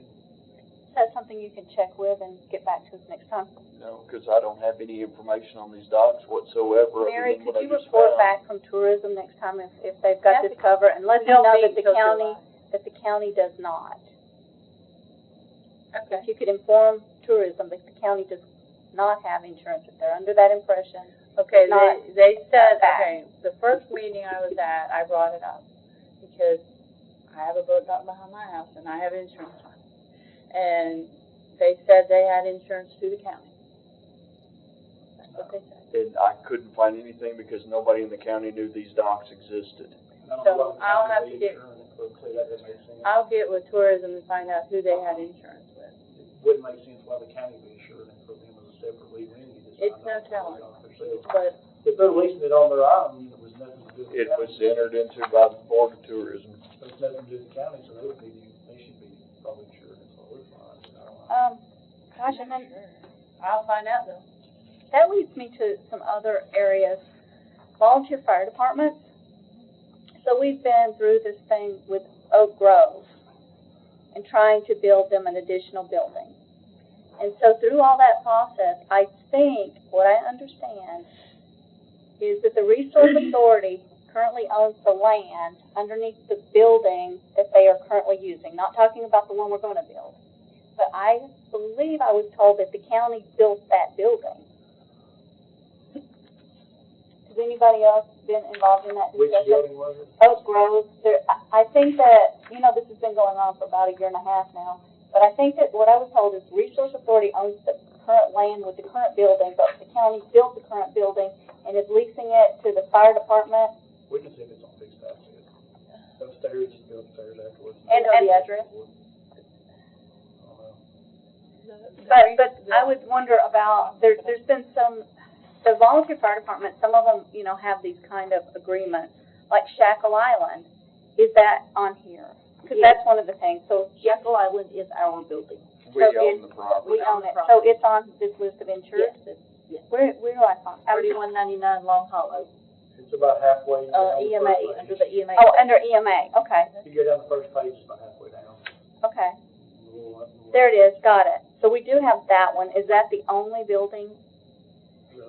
Speaker 1: That's something you can check with and get back to us next time.
Speaker 4: No, because I don't have any information on these docks whatsoever. other
Speaker 1: Mary,
Speaker 4: than
Speaker 1: could
Speaker 4: what I
Speaker 1: you
Speaker 4: just
Speaker 1: report
Speaker 4: found.
Speaker 1: back from tourism next time if they've got
Speaker 6: Yeah,
Speaker 1: this covered? And let
Speaker 6: we
Speaker 1: me
Speaker 6: don't
Speaker 1: know
Speaker 6: meet
Speaker 1: that
Speaker 6: till July.
Speaker 1: the county does not.
Speaker 6: Okay.
Speaker 1: If you could inform tourism that the county does not have insurance, if they're under that impression.
Speaker 6: Okay,
Speaker 1: Not
Speaker 6: they said,
Speaker 1: back.
Speaker 6: okay, the first meeting I was at, I brought it up, because I have a boat dock behind my house, and I have insurance on it. And they said they had insurance through the county. That's what they said.
Speaker 4: And I couldn't find anything because nobody in the county knew these docks existed.
Speaker 5: I don't
Speaker 6: So,
Speaker 5: know what the
Speaker 6: I'll
Speaker 5: county
Speaker 6: have
Speaker 5: be
Speaker 6: to get-
Speaker 5: insuring it, but say that doesn't make sense.
Speaker 6: I'll get with tourism and find out who they had insurance with.
Speaker 5: It wouldn't make sense why the county be insuring it for them as a separate legal entity. that's
Speaker 6: It's
Speaker 5: signed
Speaker 6: no
Speaker 5: off on it
Speaker 6: telling.
Speaker 5: themselves.
Speaker 6: But,
Speaker 5: If they're leasing it on their own, it was nothing to do with the
Speaker 4: It
Speaker 5: county.
Speaker 4: was entered into by the Board of Tourism.
Speaker 5: But it's nothing to do with the county, so they would be, they should be probably insured, that's what we're fine, I don't know.
Speaker 1: Gosh, and then
Speaker 6: I'll find out though.
Speaker 1: that leads me to some other areas. Volunteer fire departments. So we've been through this thing with Oak Grove and trying to build them an additional building. And so through all that process, I think, what I understand, is that the Resource Authority currently owns the land underneath the building that they are currently using, not talking about the one we're gonna build. But I believe I was told that the county built that building. Has anybody else been involved in that
Speaker 5: Which
Speaker 1: discussion?
Speaker 5: building was it?
Speaker 1: Oak Grove, I think that, this has been going on for about a year and a half now, but I think that what I was told is Resource Authority owns the current land with the current building, but the county built the current building and is leasing it to the fire department.
Speaker 5: We can see if it's on fixed asset. Upstairs, just go upstairs afterwards.
Speaker 1: And the address.
Speaker 5: I don't know.
Speaker 1: But I would wonder about, there's been some, the volunteer fire department, some of them, have these kind of agreements, like Shackle Island. Is that on here? Because that's one of the things, so
Speaker 3: Shackle Island is our building.
Speaker 4: We
Speaker 1: So
Speaker 4: own the property.
Speaker 1: we own it, so it's on this list of insurance?
Speaker 3: Yes.
Speaker 1: Where do I find?
Speaker 3: 3199 Long Hollow,
Speaker 5: It's about halfway down the
Speaker 3: EMA,
Speaker 5: first
Speaker 3: under
Speaker 5: page.
Speaker 3: the EMA.
Speaker 1: Oh, under EMA, okay,
Speaker 5: If you go down the first page, it's about halfway down.
Speaker 1: okay.
Speaker 5: A little up, a little
Speaker 1: There it is, got it. So we do have that one. Is that the only building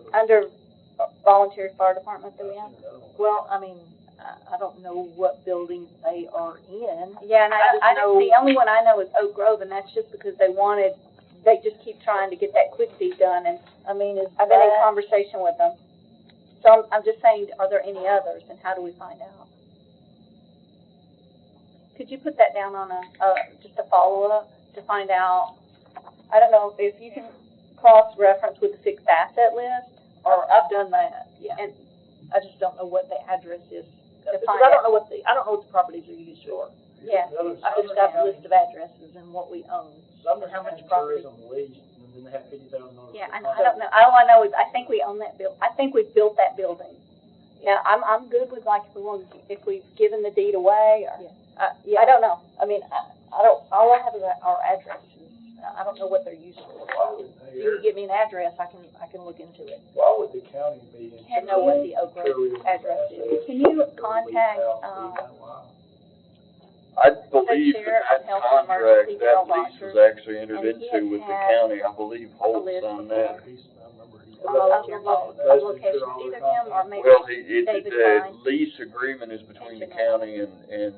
Speaker 1: under volunteer fire department that we have?
Speaker 3: Well, I mean, I don't know what buildings they are in.
Speaker 1: Yeah, and the only one I know is Oak Grove, and that's just because they just keep trying to get that quick deed done, and
Speaker 3: I mean,
Speaker 1: I've been in conversation with them. So I'm just saying, are there any others, and how do we find out? Could you put that down on just a follow-up to find out? I don't know if you can cross-reference with the fixed asset list,
Speaker 3: or I've done that, yeah.
Speaker 1: and
Speaker 3: I just don't know what the address is.
Speaker 1: To
Speaker 3: Because
Speaker 1: find
Speaker 3: I don't
Speaker 1: out.
Speaker 3: know what the properties are used for.
Speaker 1: Yeah.
Speaker 3: I just got a list of addresses and what we own.
Speaker 5: Sumner
Speaker 3: How much
Speaker 5: County
Speaker 3: property?
Speaker 5: tourism lease, and then they have $50,000.
Speaker 1: Yeah, I don't know. All I know is I think we own that I think we've built that building. Now, I'm good with like if we've given the deed away or,
Speaker 3: Yeah,
Speaker 1: I don't know.
Speaker 3: I mean, I don't, all I have is our addresses. I don't know what they're used for. If you can give me an address, I can look into it.
Speaker 5: Why would the county be in?
Speaker 3: I know what the Oak Grove
Speaker 5: tourism
Speaker 3: address is.
Speaker 1: Can you contact,
Speaker 4: I believe
Speaker 1: Sheriff
Speaker 4: that
Speaker 1: of Health and
Speaker 4: contract,
Speaker 1: Emergency,
Speaker 4: that
Speaker 1: Darrell
Speaker 4: lease was
Speaker 1: Rogers,
Speaker 4: actually entered
Speaker 1: and he
Speaker 4: into
Speaker 1: has
Speaker 4: with the
Speaker 1: had
Speaker 4: county. I believe Holt's
Speaker 1: list
Speaker 4: on that.
Speaker 1: of locations, either him or maybe
Speaker 4: Well,
Speaker 1: David
Speaker 4: the
Speaker 1: Fine.
Speaker 4: lease agreement is between the county and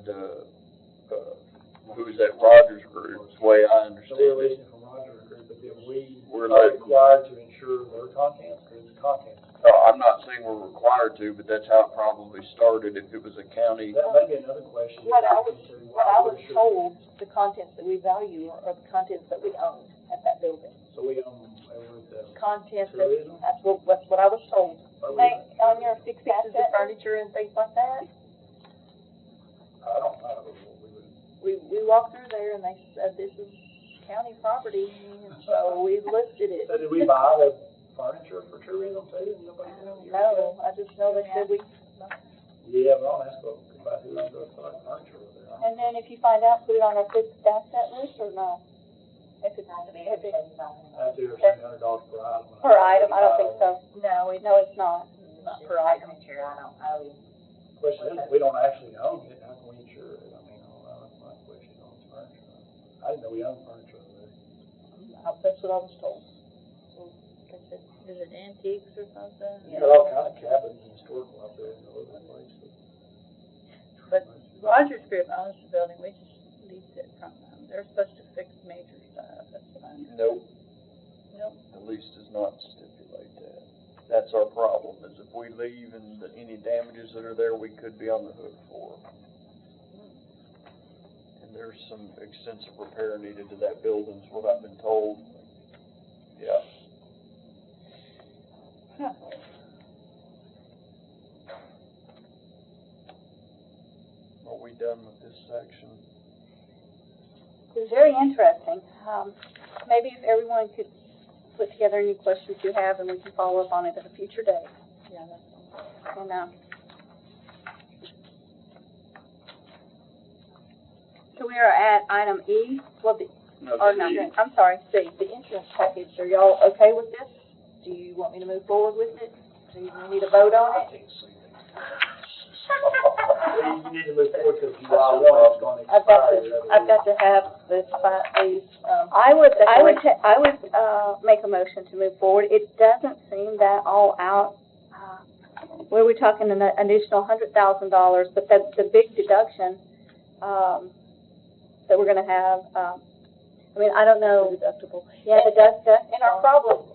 Speaker 4: who's that, Rogers Group, is the way I
Speaker 5: So
Speaker 4: understand
Speaker 5: we're
Speaker 4: it.
Speaker 5: leasing from Roger Group, but then we
Speaker 4: We're
Speaker 5: are
Speaker 4: letting-
Speaker 5: required to ensure their contents, because it's contents.
Speaker 4: I'm not saying we're required to, but that's how it probably started. If it was a county,
Speaker 5: That may be another question.
Speaker 3: What I was
Speaker 5: Why we're sure-
Speaker 3: told, the contents that we value are the contents that we own at that building.
Speaker 5: So we own with the
Speaker 3: Contents,
Speaker 5: tourism?
Speaker 3: that's what I was told.
Speaker 1: On your fixed
Speaker 3: Pieces of
Speaker 1: asset,
Speaker 3: furniture and things like that.
Speaker 5: I don't know, but we would.
Speaker 3: We walked through there and they said this is county property, and so we listed it.
Speaker 5: So did we buy the furniture for tourism too? Nobody
Speaker 3: I
Speaker 5: knows.
Speaker 3: don't know, I just know they said we,
Speaker 5: Yeah, but I'll ask about who owns the furniture over there.
Speaker 1: and then if you find out, put it on our fixed asset list or no? If it's,
Speaker 5: I have to, or $700 per item.
Speaker 1: per item, I don't think so.
Speaker 3: no,
Speaker 1: It's not.
Speaker 3: not per item.
Speaker 5: Question is, we don't actually own it, how can we insure it? I mean, I don't know, that's my question on furniture. I didn't know we owned furniture over there.
Speaker 3: That's what I was told.
Speaker 6: So, they said, is it antiques or something?
Speaker 5: You got all kind of cabins and historical up there all over the place.
Speaker 6: But Rogers Group owns the building, we just leased it from them. They're supposed to fix major stuff, that's what I know.
Speaker 4: nope,
Speaker 6: Nope.
Speaker 4: the lease does not stipulate that. That's our problem, is if we leave and any damages that are there, we could be on the hook for. And there's some extensive repair needed to that building, is what I've been told. Yeah.
Speaker 6: Huh.
Speaker 4: Are we done with this section?
Speaker 1: It's very interesting. Maybe if everyone could put together any questions you have, and we can follow up on it at a future date.
Speaker 6: Yeah, that's
Speaker 1: And, so we are at item E, well,
Speaker 4: No,
Speaker 1: or no,
Speaker 4: C.
Speaker 1: I'm sorry, C.
Speaker 3: The insurance package, are y'all okay with this? Do you want me to move forward with it? Do you need a vote on it?
Speaker 5: Well, you need to move forward because July 1 is going to
Speaker 3: I've got
Speaker 5: expire.
Speaker 3: I've got to have this, these,
Speaker 1: I would make a motion to move forward. It doesn't seem that all out. Where we're talking an additional $100,000, but the big deduction, that we're gonna have, I mean, I don't know.
Speaker 3: deductible.
Speaker 1: Yeah, the deduction.
Speaker 3: And our problem,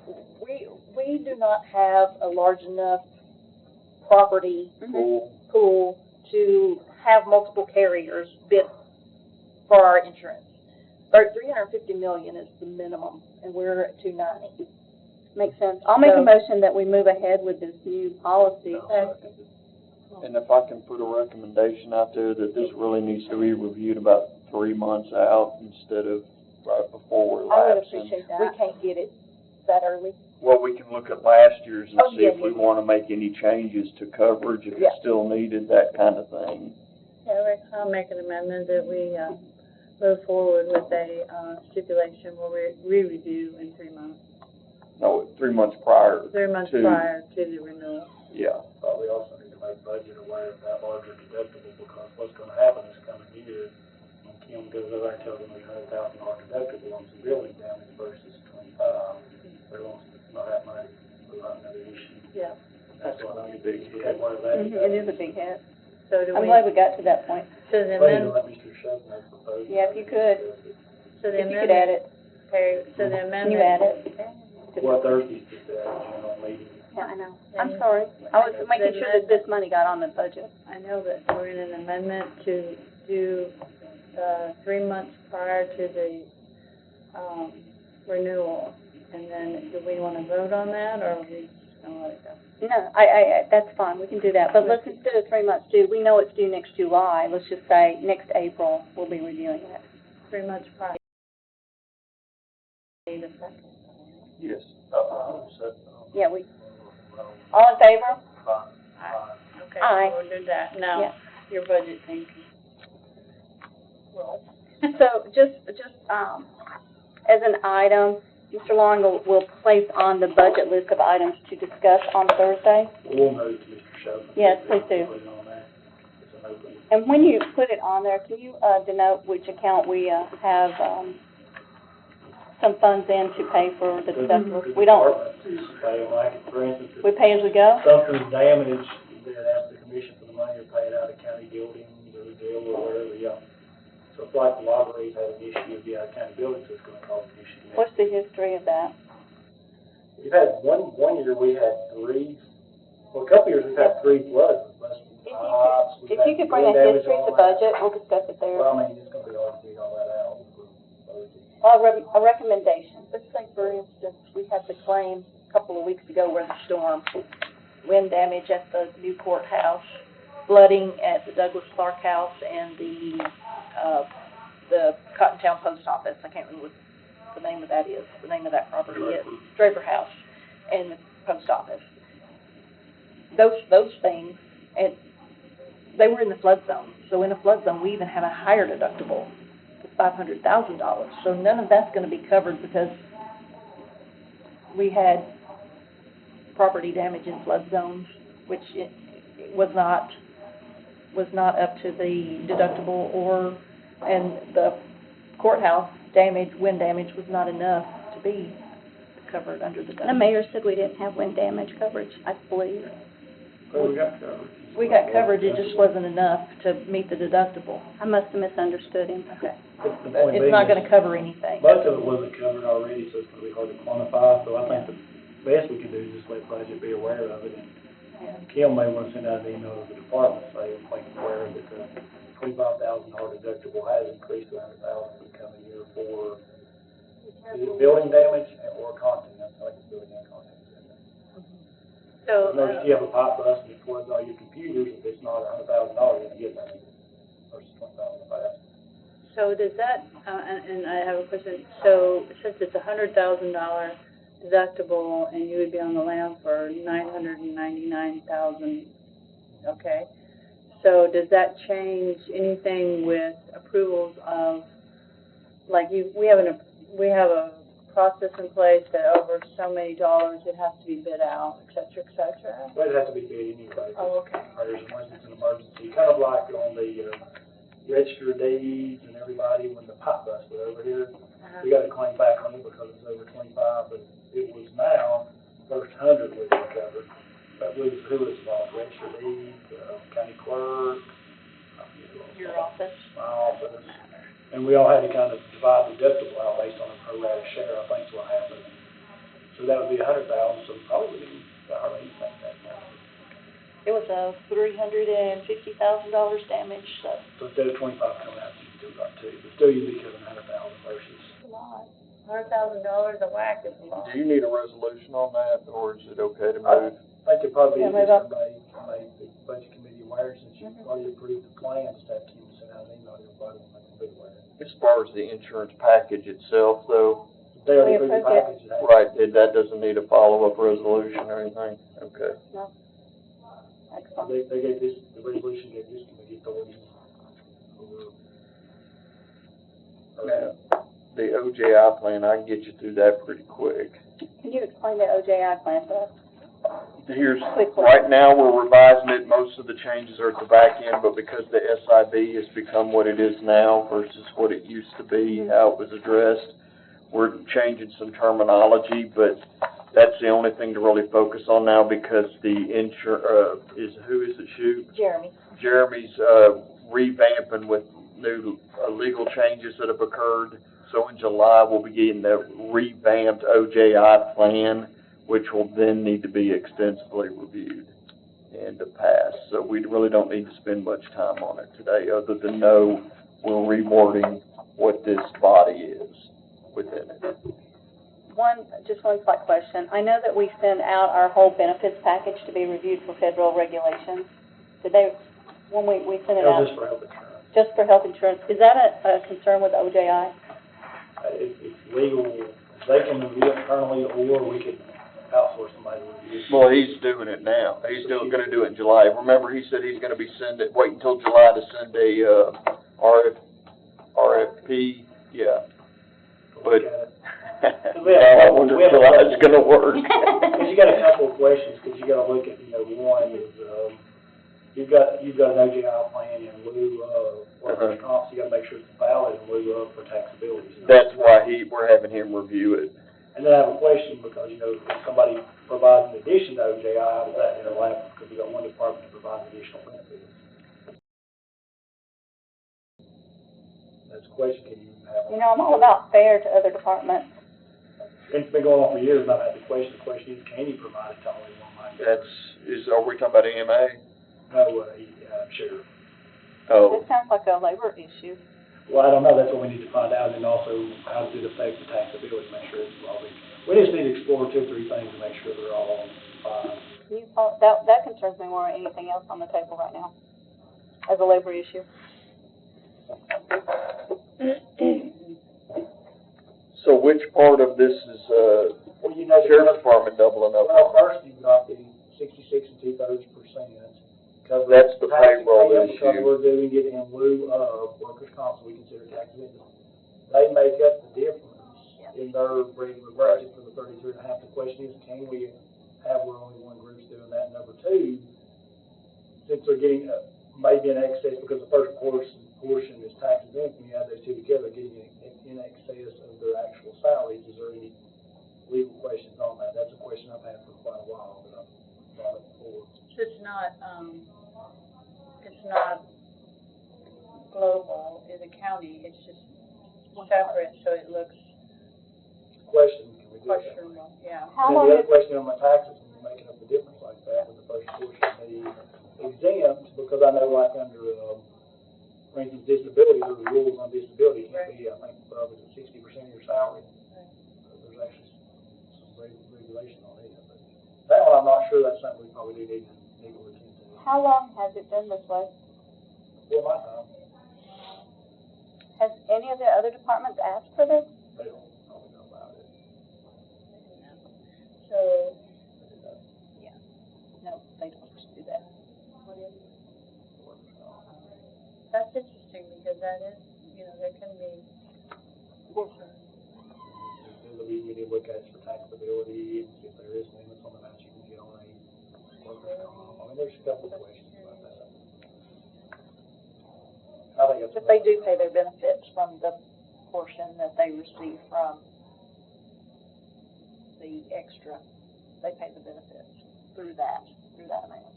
Speaker 3: we do not have a large enough property
Speaker 1: Mhm.
Speaker 3: pool to have multiple carriers bid for our insurance. Or 350 million is the minimum, and we're at 290.
Speaker 1: Makes sense. I'll make a
Speaker 3: So-
Speaker 1: motion that we move ahead with this new policy.
Speaker 4: And if I can put a recommendation out there that this really needs to be reviewed about 3 months out instead of right before we're
Speaker 1: I would
Speaker 4: lapsing.
Speaker 1: appreciate
Speaker 3: We
Speaker 1: that.
Speaker 3: can't get it that early.
Speaker 4: Well, we can look at last year's and
Speaker 3: Oh,
Speaker 4: see if
Speaker 3: yeah,
Speaker 4: we
Speaker 3: yeah.
Speaker 4: wanna make any changes to coverage, if
Speaker 3: Yeah.
Speaker 4: it's still needed, that kind of thing.
Speaker 6: Yeah, Rick, I'll make an amendment that we, move forward with a, stipulation where we re-review in 3 months.
Speaker 4: No, 3 months prior.
Speaker 6: 3 months
Speaker 4: to-
Speaker 6: prior to the renewal.
Speaker 4: Yeah.
Speaker 5: Probably also need to make budget aware of that larger deductible, because what's going to happen this coming year, when Kim goes over and tells them there's $100,000 deductible on some building damage versus 25, they won't, not that money, but not another issue.
Speaker 3: Yeah.
Speaker 5: That's what I'm
Speaker 4: a big
Speaker 5: we had one of that.
Speaker 1: It is a big hit.
Speaker 3: So do
Speaker 1: I'm
Speaker 3: we,
Speaker 1: glad we got to that point.
Speaker 3: so the
Speaker 5: Well, you
Speaker 3: amendment,
Speaker 5: let Mr. Shelton propose.
Speaker 1: Yeah, if you could.
Speaker 3: so the
Speaker 1: If you could add
Speaker 3: amendment,
Speaker 1: it,
Speaker 3: okay, so the
Speaker 1: can
Speaker 3: amendment.
Speaker 1: you add it?
Speaker 5: Well, Thursday's just a general meeting.
Speaker 1: Yeah, I know. I'm sorry. I was making sure that this money got on the budget.
Speaker 3: I know, but we're in an amendment to do, 3 months prior to the, renewal. And then, do we wanna vote on that, or are we just gonna let it go?
Speaker 1: No, that's fine, we can do that, but let's, instead of 3 months due, we know it's due next July, let's just say next April, we'll be reviewing it.
Speaker 3: 3 months prior. Need a second.
Speaker 4: Yes.
Speaker 1: Yeah, all in favor?
Speaker 3: Okay,
Speaker 1: Aye.
Speaker 3: so we'll do that. Now,
Speaker 1: Yeah.
Speaker 3: your budget thing. Well,
Speaker 1: So, just, as an item, Mr. Long will place on the budget list of items to discuss on Thursday.
Speaker 5: We'll move to Mr. Shelton.
Speaker 1: Yes, please do.
Speaker 5: Put it on there. It's an open.
Speaker 1: And when you put it on there, can you, denote which account we, have, some funds in to pay for the deductibles? We don't,
Speaker 5: Departments pay, like, for instance,
Speaker 1: we pay as we go?
Speaker 5: if something's damaged, then ask the commission for the money or pay it out of county buildings or jail or wherever, yeah. So if like the library's had an issue, it'd be out of county buildings, so it's gonna cause an issue.
Speaker 1: What's the history of that?
Speaker 5: We've had one year we had 3, well, a couple years we've had 3 floods, with busted pipes.
Speaker 1: If you could bring a history of the budget, we'll discuss it there.
Speaker 5: Well, I mean, it's gonna be hard to figure all that out for budget.
Speaker 1: A recommendation.
Speaker 3: let's say, for instance, we had the claim a couple of weeks ago where the storm, wind damage at the new courthouse, flooding at the Douglas Clark House, and the Cottontown Post Office. I can't remember what the name of that is, the name of that property is. Draper House and the post office. Those things, and they were in the flood zone. So in a flood zone, we even have a higher deductible, $500,000. So none of that's gonna be covered because we had property damage in flood zones, which it was not up to the deductible, and the courthouse damage, wind damage was not enough to be covered under the deductible.
Speaker 1: The mayor said we didn't have wind damage coverage, I believe.
Speaker 5: Well, we got covered.
Speaker 3: We got coverage, it just wasn't enough to meet the deductible.
Speaker 1: I must have misunderstood him.
Speaker 3: Okay.
Speaker 5: The point
Speaker 3: It's
Speaker 5: being
Speaker 3: not
Speaker 5: is,
Speaker 3: gonna cover anything.
Speaker 5: most of it wasn't covered already, so it's gonna be hard to quantify, so I think the best we can do is just let budget be aware of it. And Kim may want to send out an email to the department saying, make them aware that the $25,000 deductible has increased to $100,000 for the coming year for either building damage or content, I think it's building and content.
Speaker 3: So,
Speaker 5: Notice if you have a pipe bust and it floods all your computers, if it's not $100,000, you get that versus $20,000 in the past.
Speaker 3: so does that, and I have a question, so since it's $100,000 deductible and you would be on the lam for $999,000, okay? So does that change anything with approvals of, like we have a process in place that over so many dollars it has to be bid out, et cetera, et cetera?
Speaker 5: But it has to be bid anyway.
Speaker 3: Oh, okay.
Speaker 5: Unless it's an emergency, kind of like on the register of deeds and everybody, when the pipe busted over here, we got a claim back on it because it's over 25, but it was now, first 100 was covered. But who was involved, register of deeds, county clerk, I forget who else.
Speaker 3: Your office?
Speaker 5: My office. And we all had to kind of divide the deductible out based on a pro rata share, I think is what happened. So that would be $100,000, so probably we didn't hardly anything that time.
Speaker 3: It was $350,000 damage, so.
Speaker 5: So instead of 25 coming out, you can do about 2, but still you'd be covering 100,000 versus.
Speaker 3: A lot. $100,000 a whack is a lot.
Speaker 4: Do you need a resolution on that, or is it okay to move?
Speaker 5: I think it probably
Speaker 3: Yeah,
Speaker 5: is
Speaker 3: maybe
Speaker 5: somebody made the budget committee aware, since you already approved the plan, just have Kim send out an email to everybody and make them be aware.
Speaker 4: As far as the insurance package itself, though,
Speaker 5: They already
Speaker 3: We
Speaker 5: approved the
Speaker 3: approved it.
Speaker 5: package. They-
Speaker 4: right, that doesn't need a follow-up resolution or anything? Okay.
Speaker 1: Excellent.
Speaker 5: They gave this, the resolution gave this committee authority over.
Speaker 4: Now, the OJI plan, I can get you through that pretty quick.
Speaker 1: Can you explain the OJI plan to us?
Speaker 4: here's,
Speaker 1: Quickly.
Speaker 4: right now, we're revising it, most of the changes are at the back end, but because the SIB has become what it is now versus what it used to be, how it was addressed, we're changing some terminology, but that's the only thing to really focus on now because the who is it, Shoot?
Speaker 3: Jeremy.
Speaker 4: Jeremy's, revamping with new, legal changes that have occurred. So in July, we'll be getting the revamped OJI plan, which will then need to be extensively reviewed and to pass. So we really don't need to spend much time on it today, other than know we're rewording what this body is within it.
Speaker 1: Just one slight question. I know that we send out our whole benefits package to be reviewed for federal regulations. Did they, when we send it out?
Speaker 5: Just for health insurance.
Speaker 1: Just for health insurance. Is that a concern with OJI?
Speaker 5: It's legal, they can review it internally, or we could outsource somebody to review it.
Speaker 4: Well, he's doing it now. He's gonna do it in July. Remember, he said he's gonna be wait until July to send a, RFP, yeah. But, I wonder if July's gonna work.
Speaker 5: Because you got a couple of questions, because you gotta look at, one is, you've got an OJI plan in lieu of workers' comp, so you gotta make sure it's valid in lieu of for taxability.
Speaker 4: That's why we're having him review it.
Speaker 5: And then I have a question, because, if somebody provides an addition to OJI, how does that interlap? Because we got one department to provide additional benefits. That's a question, can you have?
Speaker 1: I'm all about fair to other departments.
Speaker 5: It's been going on for years, and I've had the question is, can you provide it to only one line?
Speaker 4: Are we talking about EMA?
Speaker 5: No, sure.
Speaker 4: Oh.
Speaker 1: This sounds like a labor issue.
Speaker 5: Well, I don't know, that's what we need to find out, and also how does it affect the taxability, make sure it's all, we just need to explore 2 or 3 things to make sure they're all fine.
Speaker 1: That concerns me more than anything else on the table right now, as a labor issue.
Speaker 4: So which part of this is,
Speaker 5: Well,
Speaker 4: Sheriff's Department doubling up
Speaker 5: Well,
Speaker 4: on?
Speaker 5: first you've got the 66 2/3%.
Speaker 4: That's the payroll issue.
Speaker 5: Because we're doing it in lieu of workers' comp, so we consider taxable. They make up the difference in their regular budget for the 32.5. The question is, can we have where only one group's doing that? Number 2, since they're getting maybe in excess, because the first portion is tax exempt, when you add those 2 together, getting in excess of their actual salaries, is there any legal questions on that? That's a question I've had for quite a while, but I've brought it before.
Speaker 6: So it's not global in the county, it's just separate, so it looks
Speaker 5: Question, can we do that?
Speaker 6: questionable, yeah.
Speaker 1: How
Speaker 5: And
Speaker 1: long
Speaker 5: then the
Speaker 1: is,
Speaker 5: other question on my taxes, when you're making up the difference like that, with the first portion be exempt, because I know like under, for instance, disability, there's rules on disability, it can't be, I think, probably 60% of your salary. So there's actually some regulation on it, but that one, I'm not sure, that's something we probably do need to look into.
Speaker 1: how long has it been this way?
Speaker 5: Well, my time,
Speaker 1: Has any of the other departments asked for this?
Speaker 5: they don't know about it.
Speaker 6: So,
Speaker 1: No, they don't do that.
Speaker 6: that's interesting, because that is, there can be,
Speaker 5: We need to look at it for taxability, and see if there is limits on the amount you can get on a workers' comp. I mean, there's a couple of questions about that. I think it's.
Speaker 3: But they do pay their benefits from the portion that they receive from the extra. They pay the benefits through that amount.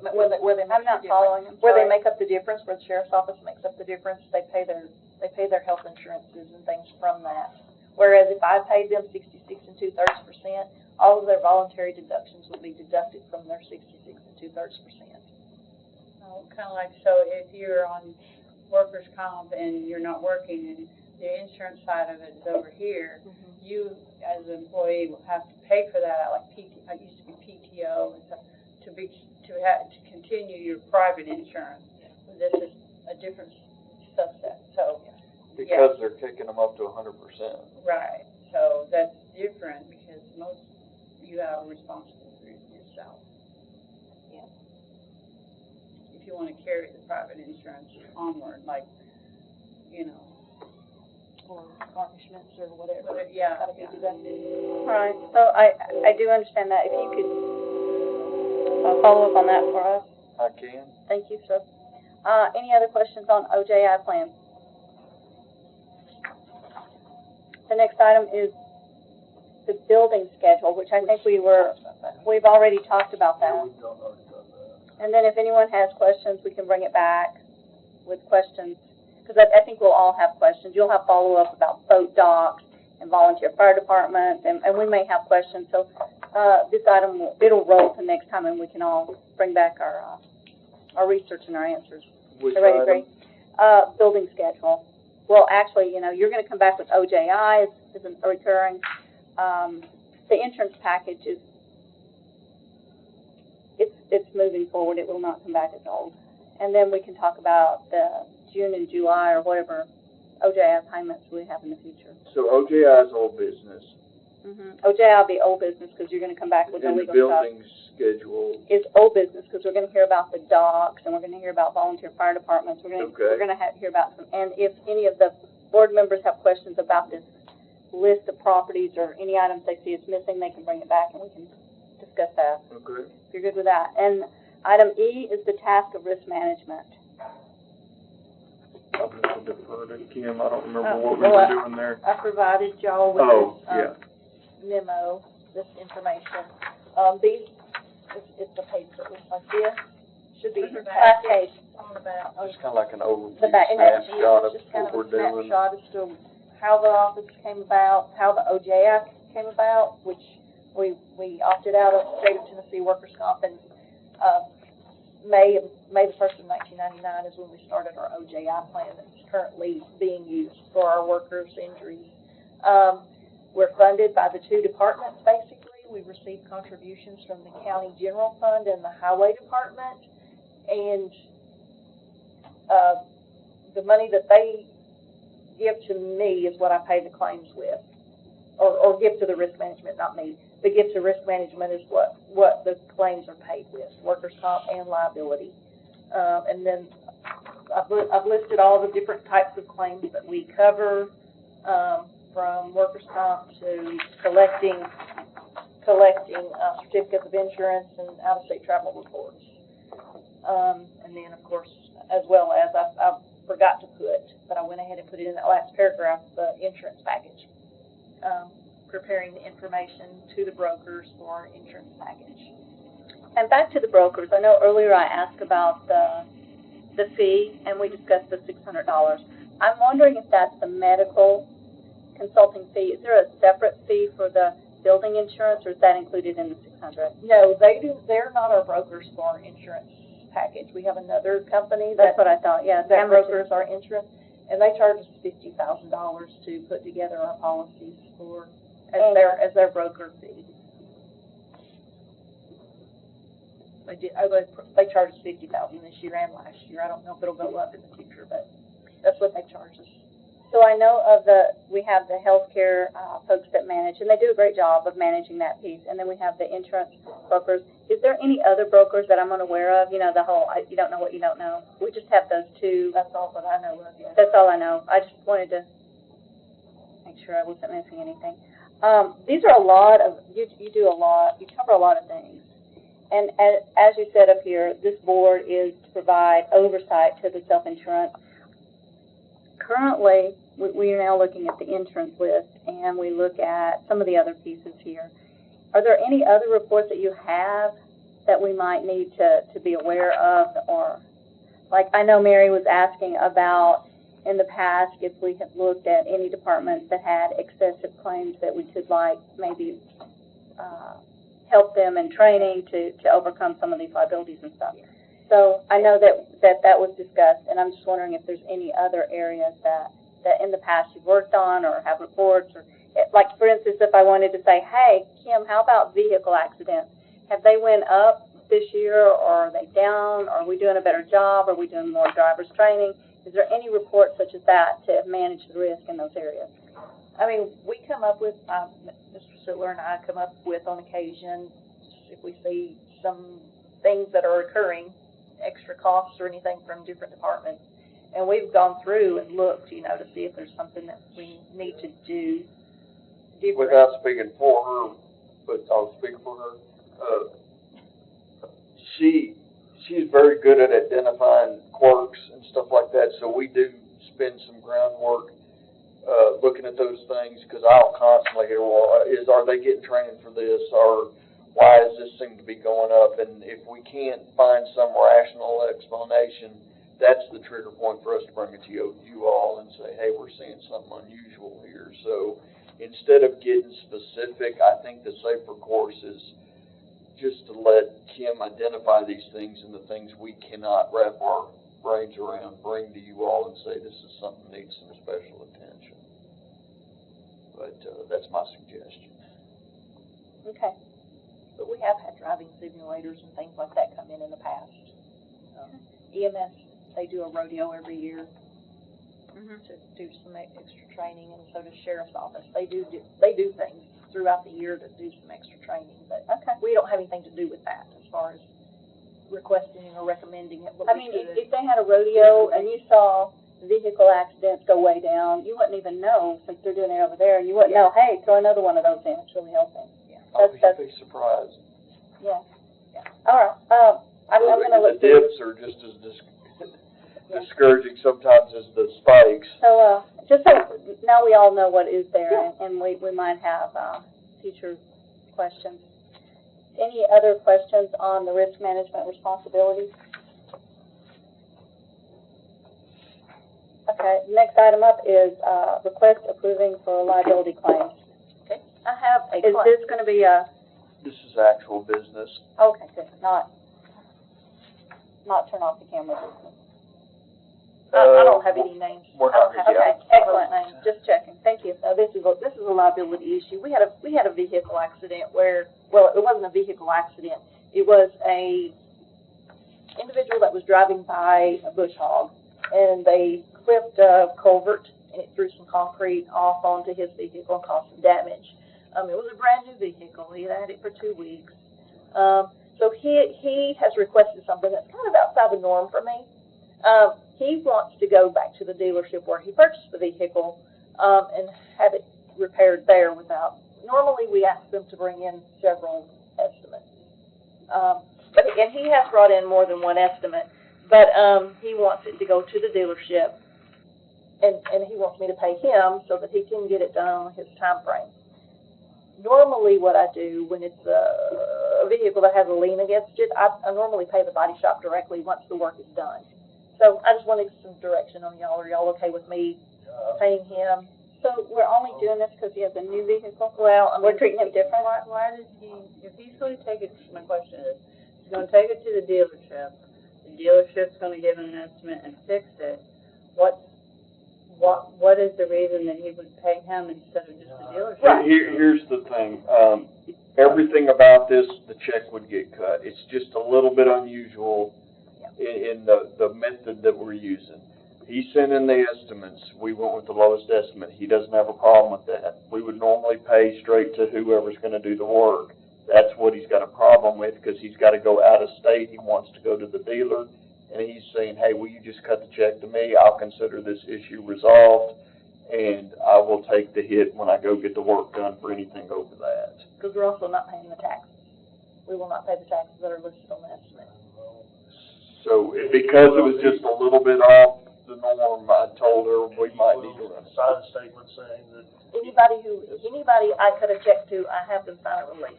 Speaker 3: But where they
Speaker 1: I'm not following them.
Speaker 3: Where they
Speaker 1: Sorry.
Speaker 3: make up the difference, where the sheriff's office makes up the difference, they pay their health insurances and things from that. Whereas if I paid them 66 2/3%, all of their voluntary deductions would be deducted from their 66 2/3%.
Speaker 6: kind of like, so if you're on workers' comp and you're not working and the insurance side of it is over here, you, as an employee, will have to pay for that, like it used to be PTO and stuff, to continue your private insurance. This is a different subset, so.
Speaker 4: Because they're kicking them up to 100%.
Speaker 6: Right, so that's different because you are responsible for yourself.
Speaker 3: Yeah.
Speaker 6: If you want to carry the private insurance onward, like, or garnishments or whatever.
Speaker 3: Yeah.
Speaker 6: Gotta be deducted.
Speaker 1: All right, so I do understand that. If you could follow up on that for us.
Speaker 4: I can.
Speaker 1: Thank you, sir. Any other questions on OJI plan? The next item is the building schedule, which I think we've already talked about that.
Speaker 2: We've already done that.
Speaker 1: And then if anyone has questions, we can bring it back with questions, because I think we'll all have questions. You'll have follow-up about boat docks and volunteer fire departments, and we may have questions. So this item, it'll roll to next time, and we can all bring back our research and our answers.
Speaker 4: Which
Speaker 1: Everybody
Speaker 4: item?
Speaker 1: agree? Building schedule. Well, actually, you're going to come back with OJI as a recurring. The insurance package it's moving forward. It will not come back as old. And then we can talk about the June and July or whatever OJI payments we have in the future.
Speaker 4: So OJI is old business.
Speaker 1: OJI will be old business because you're going to come back with the
Speaker 4: And the
Speaker 1: legal stuff.
Speaker 4: building schedule,
Speaker 1: It's old business because we're going to hear about the docks and we're going to hear about volunteer fire departments. We're going to hear about some. And if any of the board members have questions about this list of properties or any items they see is missing, they can bring it back and we can discuss that.
Speaker 4: okay.
Speaker 1: If you're good with that. And item E is the task of risk management.
Speaker 4: I'll just defer to Kim. I don't remember
Speaker 3: Oh,
Speaker 4: what we were doing there.
Speaker 3: I provided y'all with
Speaker 4: Oh,
Speaker 3: this,
Speaker 4: yeah.
Speaker 3: memo, this information. It's a page that looks like this, should be your
Speaker 1: Last page.
Speaker 3: on the back.
Speaker 4: Just kind of like an overview
Speaker 1: The back-
Speaker 4: snapshot of
Speaker 3: Just kind
Speaker 4: what
Speaker 3: of
Speaker 4: we're
Speaker 3: a
Speaker 4: doing.
Speaker 3: snapshot as to how the office came about, how the OJI came about, which we opted out of the state of Tennessee workers' comp, and May the 1st of 1999 is when we started our OJI plan that's currently being used for our workers' injuries. We're funded by the two departments, basically. We receive contributions from the county general fund and the highway department, and the money that they give to me is what I pay the claims with, or give to the risk management, not me. The give to risk management is what the claims are paid with, workers' comp and liability. And then I've listed all the different types of claims that we cover, from workers' comp to collecting certificates of insurance and out-of-state travel reports. And then, of course, as well as I forgot to put, but I went ahead and put it in that last paragraph, the insurance package. Preparing the information to the brokers for our insurance package.
Speaker 1: And back to the brokers, I know earlier I asked about the fee, and we discussed the $600. I'm wondering if that's the medical consulting fee. Is there a separate fee for the building insurance, or is that included in the $600?
Speaker 3: No, they're not our brokers for our insurance package. We have another company
Speaker 1: That's what I thought, yeah.
Speaker 3: that brokers our insurance, and they charge us $50,000 to put together our policies as their broker fee. They charged us $50,000 this year and last year. I don't know if it'll go up in the future, but that's what they charge us.
Speaker 1: So I know we have the healthcare folks that manage, and they do a great job of managing that piece. And then we have the insurance brokers. Is there any other brokers that I'm unaware of? You know, the whole, you don't know what you don't know. We just have those two.
Speaker 3: That's all that I know of, yes.
Speaker 1: That's all I know. I just wanted to make sure I wasn't missing anything. These are a lot of, you do a lot, you cover a lot of things. And as you said up here, this board is to provide oversight to the self-insurance. Currently, we are now looking at the insurance list, and we look at some of the other pieces here. Are there any other reports that you have that we might need to be aware of? Or, like, I know Mary was asking about, in the past, if we have looked at any departments that had excessive claims that we could, like, maybe help them in training to overcome some of these liabilities and stuff. So I know that was discussed, and I'm just wondering if there's any other areas that in the past you've worked on or have reports, or like, for instance, if I wanted to say, hey, Kim, how about vehicle accidents? Have they went up this year, or are they down? Are we doing a better job? Are we doing more driver's training? Is there any reports such as that to manage the risk in those areas?
Speaker 3: I mean, we come up with, Mr. Siller and I come up with on occasion, if we see some things that are occurring, extra costs or anything from different departments, And we've gone through and looked, you know, to see if there's something that we need to do different.
Speaker 4: Without speaking for her, but I'll speak for her, she's very good at identifying quirks and stuff like that, so we do spend some groundwork, looking at those things, because I'll constantly hear, well, are they getting training for this, or why does this seem to be going up? And if we can't find some rational explanation, that's the trigger point for us to bring it to you all and say, hey, we're seeing something unusual here. So instead of getting specific, I think the safer course is just to let Kim identify these things and the things we cannot wrap our brains around, bring to you all and say, this is something that needs some special attention. But that's my suggestion.
Speaker 3: Okay. But we have had driving simulators and things like that come in the past. EMS, they do a rodeo every year to do some extra training, and so does Sheriff's Office. They do things throughout the year to do some extra training, but we don't have anything to do with that as far as requesting or recommending it.
Speaker 1: I mean, if they had a rodeo and you saw vehicle accidents go way down, you wouldn't even know, since they're doing it over there, and you wouldn't know, hey, throw another one of those in, it's really helping.
Speaker 4: I'll be surprised.
Speaker 1: Yeah. All right. I'm going to look
Speaker 4: the dips are just as discouraging sometimes as the spikes.
Speaker 1: So, just so now we all know what is there, and we might have future questions. Any other questions on the risk management responsibilities? Okay, next item up is request approving for liability claims.
Speaker 3: Okay. I have a
Speaker 1: Is this going to be a,
Speaker 4: This is actual business.
Speaker 1: okay, good, not turn off the camera business.
Speaker 3: I don't have any names.
Speaker 4: We're
Speaker 3: I don't
Speaker 4: not
Speaker 3: have
Speaker 1: Okay,
Speaker 3: any
Speaker 1: excellent,
Speaker 3: names.
Speaker 1: just checking, thank you.
Speaker 3: This is a liability issue. We had a vehicle accident where, well, it wasn't a vehicle accident. It was a individual that was driving by a bush hog, and they clipped a culvert, and it threw some concrete off onto his vehicle and caused some damage. It was a brand new vehicle. He had it for 2 weeks. So he has requested something that's kind of outside the norm for me. He wants to go back to the dealership where he purchased the vehicle and have it repaired there without. Normally, we ask them to bring in several estimates, and he has brought in more than one estimate. But he wants it to go to the dealership, and he wants me to pay him so that he can get it done on his time frame. Normally, what I do when it's a vehicle that has a lien against it, I normally pay the body shop directly once the work is done. So I just wanted some direction on y'all. Are y'all okay with me paying him?
Speaker 1: So we're only doing this because he has a new vehicle?
Speaker 3: Well, I mean,
Speaker 1: We're treating him different?
Speaker 6: Why does he, if he's going to take it, my question is, he's going to take it to the dealership's going to give him an estimate and fix it, what is the reason that he would pay him instead of just the dealership?
Speaker 1: Right.
Speaker 4: Here's the thing, everything about this, the check would get cut. It's just a little bit unusual in the method that we're using. He sent in the estimates. We went with the lowest estimate. He doesn't have a problem with that. We would normally pay straight to whoever's going to do the work. That's what he's got a problem with, because he's got to go out of state. He wants to go to the dealer, and he's saying, hey, will you just cut the check to me? I'll consider this issue resolved, and I will take the hit when I go get the work done for anything over that.
Speaker 3: Because we're also not paying the taxes. We will not pay the taxes that are listed on the estimate.
Speaker 4: So because it was just a little bit off the norm, I told her we might need to
Speaker 2: sign a statement saying that.
Speaker 3: Anybody I cut a check to, I have them sign a release.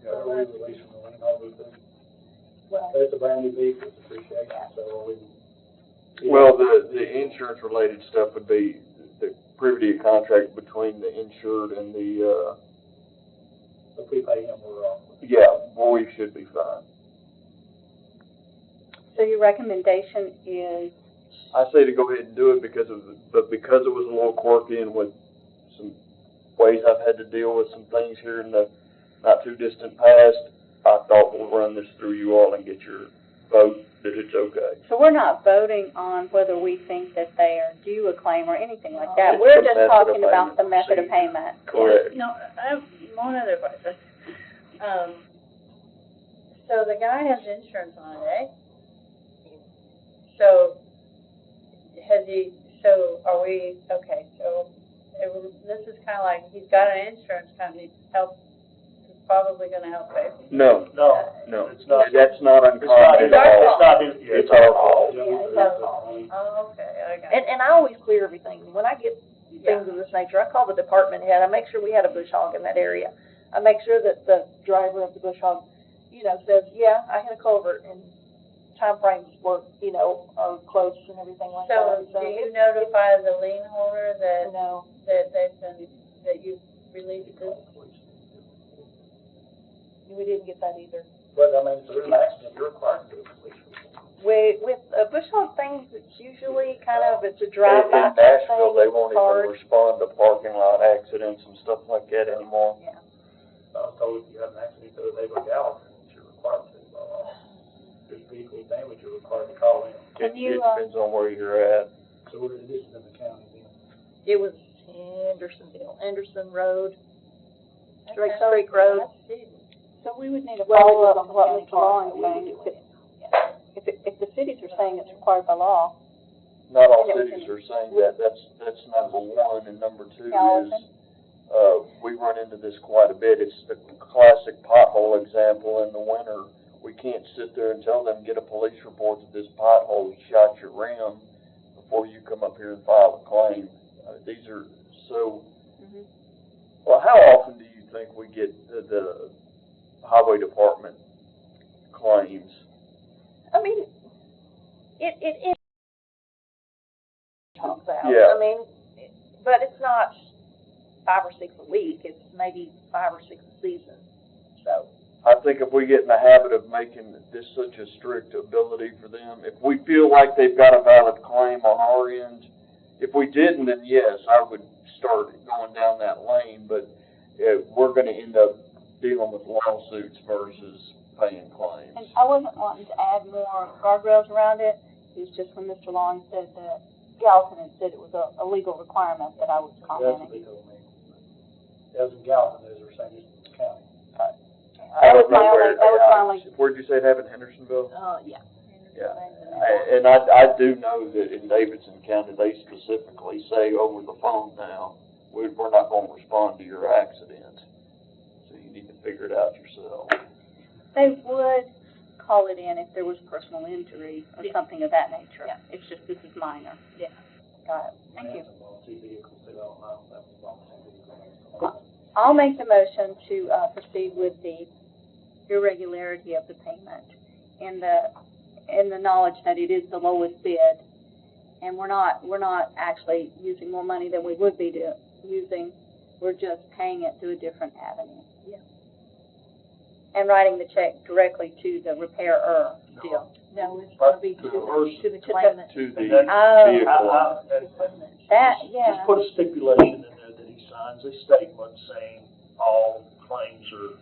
Speaker 5: Yeah, we release from the lien holder thing.
Speaker 3: Well,
Speaker 5: It's a brand new vehicle, it's appreciation, so we.
Speaker 4: Well, the insurance related stuff would be the privity of contract between the insured and the,
Speaker 5: If we pay him, we're off.
Speaker 4: yeah, well, we should be fine.
Speaker 1: So your recommendation is,
Speaker 4: I say to go ahead and do it because it was a little quirky and with some ways I've had to deal with some things here in the not too distant past, I thought we'll run this through you all and get your vote that it's okay.
Speaker 1: so we're not voting on whether we think that they are due a claim or anything like that.
Speaker 4: It's
Speaker 1: We're
Speaker 4: the
Speaker 1: just
Speaker 4: method of
Speaker 1: talking about
Speaker 4: payment
Speaker 1: the method of
Speaker 4: procedure.
Speaker 1: payment.
Speaker 4: Correct.
Speaker 6: No, I have one other question. So the guy has insurance on it, eh? So has he, so are we, okay, so this is kind of like, he's got an insurance company help, is probably gonna help pay.
Speaker 4: No,
Speaker 2: No,
Speaker 4: no,
Speaker 2: it's not.
Speaker 4: that's not
Speaker 2: It's not,
Speaker 4: uncommon at
Speaker 2: it's
Speaker 4: all.
Speaker 2: not his, yeah,
Speaker 4: It's our fault.
Speaker 6: Oh, okay, I got it.
Speaker 3: And I always clear everything. When I get things of this nature, I call the department head, I make sure we had a bush hog in that area. I make sure that the driver of the bush hog, says, yeah, I hit a culvert, and timeframes were, are close and everything like that.
Speaker 6: So, do you notify the lien holder that,
Speaker 3: No,
Speaker 6: that they've been, that you released this?
Speaker 3: we didn't get that either.
Speaker 5: But, I mean, if there's an accident, you're required to do a police report.
Speaker 3: With bush hog things, it's usually it's a
Speaker 4: In
Speaker 3: drive-by type
Speaker 4: Nashville,
Speaker 3: thing.
Speaker 4: they won't
Speaker 3: It's hard.
Speaker 4: even respond to parking lot accidents and stuff like that anymore.
Speaker 3: Yeah.
Speaker 5: I was told if you had an accident the other day with Gallatin, that you're required to, if vehicle damage, you're required to call in.
Speaker 3: Can
Speaker 4: It
Speaker 3: you,
Speaker 4: depends on where you're at.
Speaker 5: So this is in the county then.
Speaker 3: It was Anderson Road, Drake
Speaker 6: Okay.
Speaker 3: Creek Road.
Speaker 1: So we would need a
Speaker 3: Well, it
Speaker 1: follow-up
Speaker 3: was
Speaker 1: on what
Speaker 3: on
Speaker 1: Mr. Long is
Speaker 3: the
Speaker 1: saying.
Speaker 3: county.
Speaker 1: If the cities are saying it's required by law,
Speaker 4: Not all
Speaker 1: And it was
Speaker 4: cities are saying that. That's number one, and number two is,
Speaker 1: Gallatin.
Speaker 4: we run into this quite a bit. It's the classic pothole example in the winter. We can't sit there and tell them, get a police report that this pothole shot your rim before you come up here and file a claim. These are so, well, how often do you think we get the highway department claims?
Speaker 3: I mean, it talks out.
Speaker 4: Yeah.
Speaker 3: I mean, but it's not 5 or 6 a week. It's maybe 5 or 6 a season. So.
Speaker 4: I think if we get in the habit of making this such a strict ability for them, if we feel like they've got a valid claim on our end, if we didn't, then yes, I would start going down that lane, but we're gonna end up dealing with lawsuits versus paying claims.
Speaker 1: and I wasn't wanting to add more guardrails around it, it's just when Mr. Long said that Gallatin had said it was a legal requirement that I was
Speaker 5: That's what they
Speaker 1: commenting.
Speaker 5: told me. That was in Gallatin, they were saying this is the county.
Speaker 4: I
Speaker 1: That was
Speaker 4: don't know
Speaker 1: my only- that was my only-
Speaker 4: Where'd you say it happened, Hendersonville?
Speaker 3: Yeah.
Speaker 4: Yeah, and I do know that in Davidson County, they specifically say over the phone now, we're not gonna respond to your accident, so you need to figure it out yourself.
Speaker 1: They would call it in if there was personal injury or
Speaker 3: Yeah.
Speaker 1: something of that nature.
Speaker 3: Yeah.
Speaker 1: It's just, this is minor.
Speaker 3: Yeah.
Speaker 1: Got it, thank you.
Speaker 5: Two vehicles, they don't know, that was wrong, two vehicles.
Speaker 1: I'll make the motion to, proceed with the irregularity of the payment and the knowledge that it is the lowest bid. And we're not actually using more money than we would be using, we're just paying it through a different avenue.
Speaker 3: Yeah.
Speaker 1: And writing the check directly to the repairer still.
Speaker 3: No, it's gonna be to
Speaker 2: To the
Speaker 3: the
Speaker 2: person.
Speaker 3: claimant.
Speaker 4: To the
Speaker 1: Oh.
Speaker 4: vehicle.
Speaker 1: That, yeah.
Speaker 2: Just put a stipulation in there that he signs a statement saying all claims are.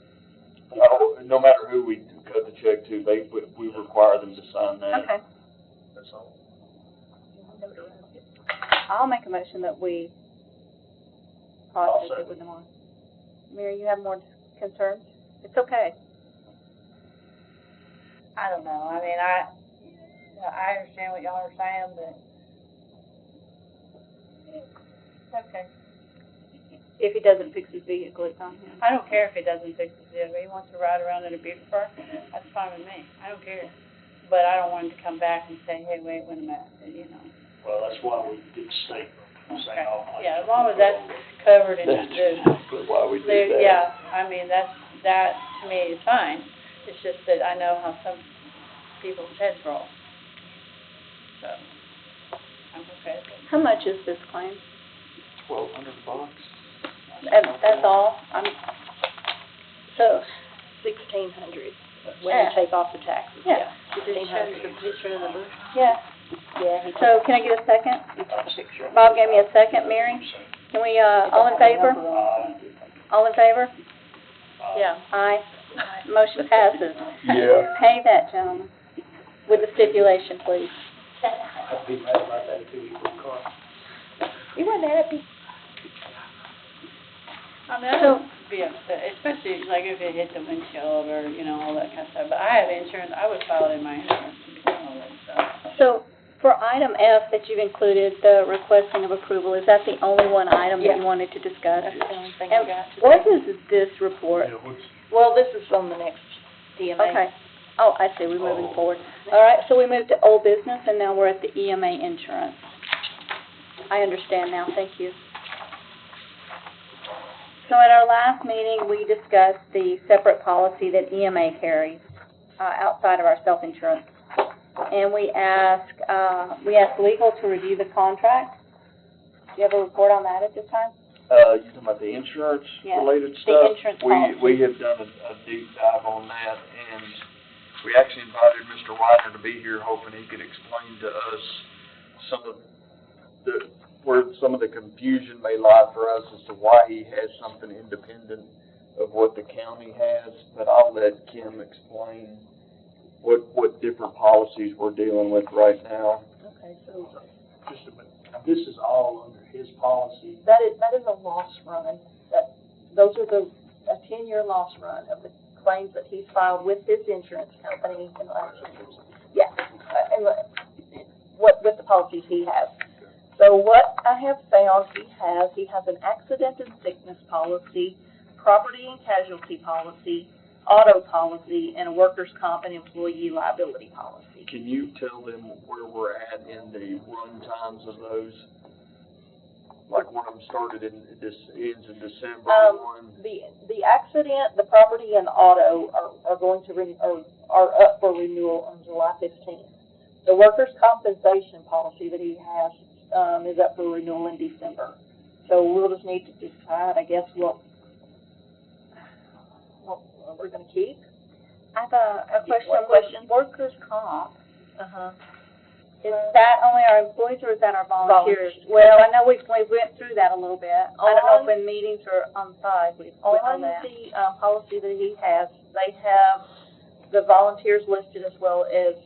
Speaker 4: No matter who we cut the check to, we require them to sign that.
Speaker 1: Okay,
Speaker 2: That's all.
Speaker 1: I'll make a motion that we
Speaker 2: I'll
Speaker 1: process it
Speaker 2: second.
Speaker 1: with the more. Mary, you have more concerns? It's okay.
Speaker 6: I don't know, I mean, I understand what y'all are saying, but. Okay.
Speaker 1: If he doesn't fix his vehicle, it's on him.
Speaker 6: I don't care if he doesn't fix his vehicle, he wants to ride around in a Buick car, that's fine with me, I don't care. But I don't want him to come back and say, hey, wait a minute, you know.
Speaker 2: Well, that's why we did the statement, saying all claims.
Speaker 6: Yeah, as long as that's covered in
Speaker 4: That's
Speaker 6: the,
Speaker 4: why we did that.
Speaker 6: yeah, I mean, that to me is fine. It's just that I know how some people's heads roll. So, I'm okay with it.
Speaker 1: How much is this claim?
Speaker 4: $1,200.
Speaker 1: That's all? So,
Speaker 3: 1,600 when you
Speaker 1: Yeah.
Speaker 3: take off the taxes.
Speaker 1: Yeah.
Speaker 3: 1,600.
Speaker 6: picture of the bush?
Speaker 1: yeah.
Speaker 3: Yeah.
Speaker 1: So can I get a second?
Speaker 3: He took a picture.
Speaker 1: Bob gave me a second, Mary? Can we, all in favor? All in favor?
Speaker 6: Yeah.
Speaker 1: Aye. Motion passes.
Speaker 4: Yeah.
Speaker 1: Pay that gentleman with the stipulation, please.
Speaker 5: I'd be mad about that too, you put a car.
Speaker 3: He wasn't happy.
Speaker 6: I mean, I would be upset, especially like if it hit the windshield or, you know, all that kind of stuff. But I have insurance, I would file it in my insurance to begin with, so.
Speaker 1: So, For item F that you've included, the requesting of approval, is that the only one item that you
Speaker 3: Yeah.
Speaker 1: wanted to discuss?
Speaker 3: That's the only thing I
Speaker 1: And
Speaker 3: got today.
Speaker 1: what is this report?
Speaker 2: Yeah, what's,
Speaker 3: Well, this is on the next EMA.
Speaker 1: Okay. Oh, I see, we're moving
Speaker 2: Oh.
Speaker 1: forward. All right, so we moved to old business, and now we're at the EMA insurance. I understand now, thank you. So at our last meeting, we discussed the separate policy that EMA carries, outside of our self-insurance. And we asked legal to review the contract. Do you have a report on that at this time?
Speaker 4: You talking about the insurance
Speaker 1: Yeah,
Speaker 4: related
Speaker 1: the
Speaker 4: stuff?
Speaker 1: insurance policy.
Speaker 4: We have done a deep dive on that, and we actually invited Mr. Widener to be here, hoping he could explain to us some of where some of the confusion may lie for us as to why he has something independent of what the county has, but I'll let Kim explain what different policies we're dealing with right now.
Speaker 3: Okay, so
Speaker 2: just a minute, this is all under his policy.
Speaker 3: that is a loss run. Those are a 10-year loss run of the claims that he's filed with his insurance company in the last 10 years. Yeah, and with the policies he has. So what I have found he has an accident and sickness policy, property and casualty policy, auto policy, and a workers' comp and employee liability policy.
Speaker 4: Can you tell them where we're at in the run times of those? Like one of them started ends in December, one?
Speaker 3: The accident, the property, and auto are going to are up for renewal on July 15th. The workers' compensation policy that he has is up for renewal in December. So we'll just need to decide, I guess, what we're going to keep.
Speaker 1: I have a question.
Speaker 3: What question?
Speaker 1: Workers' comp,
Speaker 3: Uh-huh.
Speaker 1: is that only our employees or is that our volunteers?
Speaker 3: Volunteers.
Speaker 1: Well, I know we went through that a little bit. I don't know
Speaker 3: On-
Speaker 1: if in meetings or on site we went
Speaker 3: On
Speaker 1: on that.
Speaker 3: the policy that he has, they have the volunteers listed as well as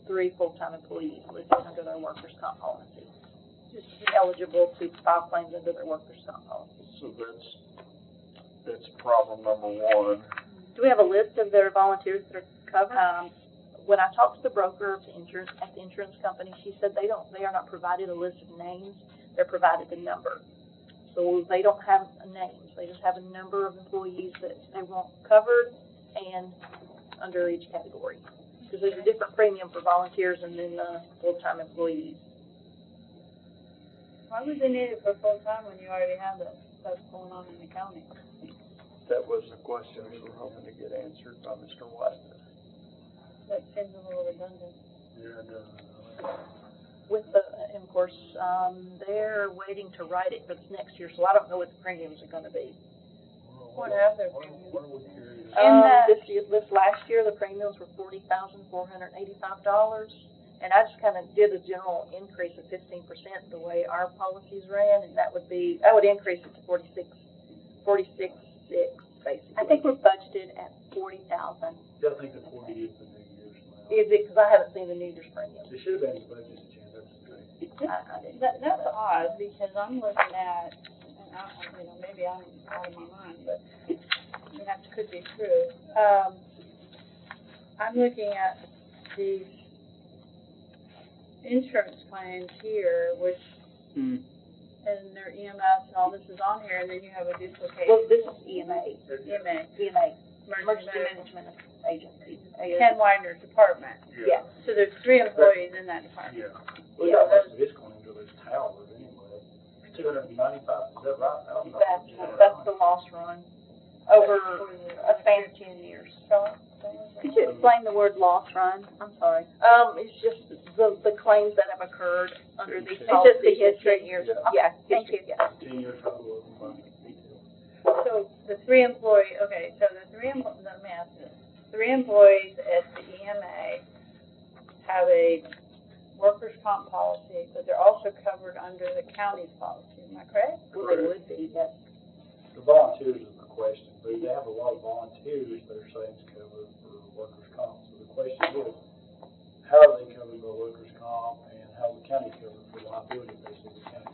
Speaker 3: three full-time employees listed under their workers' comp policy. Just eligible to file claims under their workers' comp policy.
Speaker 4: So that's problem number one.
Speaker 1: Do we have a list of their volunteers that are covered?
Speaker 3: When I talked to the broker at the insurance company, she said they are not provided a list of names, they're provided a number. So they don't have names, they just have a number of employees that they want covered and under each category. Because there's a different premium for volunteers and then full-time employees.
Speaker 6: Why would they need it for full-time when you already have that stuff going on in the county?
Speaker 4: That was the question we were hoping to get answered by Mr. Widener.
Speaker 6: That seems a little redundant.
Speaker 2: Yeah, it does.
Speaker 3: With and of course, they're waiting to write it for this next year, so I don't know what the premiums are gonna be.
Speaker 6: What are their
Speaker 2: What
Speaker 6: premiums?
Speaker 2: are we curious?
Speaker 3: This last year, the premiums were $40,485, and I just kind of did a general increase of 15% the way our policies ran, and that would increase it to 46.6 basically.
Speaker 1: I think we're budgeted at 40,000.
Speaker 2: Yeah, I think the 40 is the New Year's now.
Speaker 3: Is it, because I haven't seen the New Year's premium.
Speaker 2: It should have been the budget, Jan, that's great.
Speaker 3: I didn't.
Speaker 6: That's odd, because I'm looking at, and maybe I'm out of my mind, but, that could be true. I'm looking at these insurance claims here, which, and their EMS and all this is on here, and then you have a duplicate.
Speaker 3: Well, this is EMA,
Speaker 6: EMA,
Speaker 3: Emergency Management Agency.
Speaker 6: Ken Widener's department.
Speaker 3: Yeah.
Speaker 6: So there's 3 employees in that department.
Speaker 2: Yeah. We got most of his claims are those towers anyway. 295, is that right? I don't know.
Speaker 3: That's the loss run over a span of 10 years.
Speaker 1: Could you explain the word loss run? I'm sorry.
Speaker 3: It's just the claims that have occurred under these
Speaker 2: It's
Speaker 3: policies.
Speaker 1: just the history.
Speaker 3: 10 years.
Speaker 2: Yeah.
Speaker 3: Yeah,
Speaker 1: Thank
Speaker 3: history,
Speaker 1: you.
Speaker 3: yeah.
Speaker 2: 10-year total of money, detail.
Speaker 6: So the 3 employees, okay, so let me ask this. 3 employees at the EMA have a workers' comp policy, but they're also covered under the county's policy, am I correct?
Speaker 3: Well, they would be, yes.
Speaker 2: The volunteers is the question, but they have a lot of volunteers that are saying it's covered for workers' comp. So the question is, how are they covered by workers' comp, and how is the county covered for liability based on the county?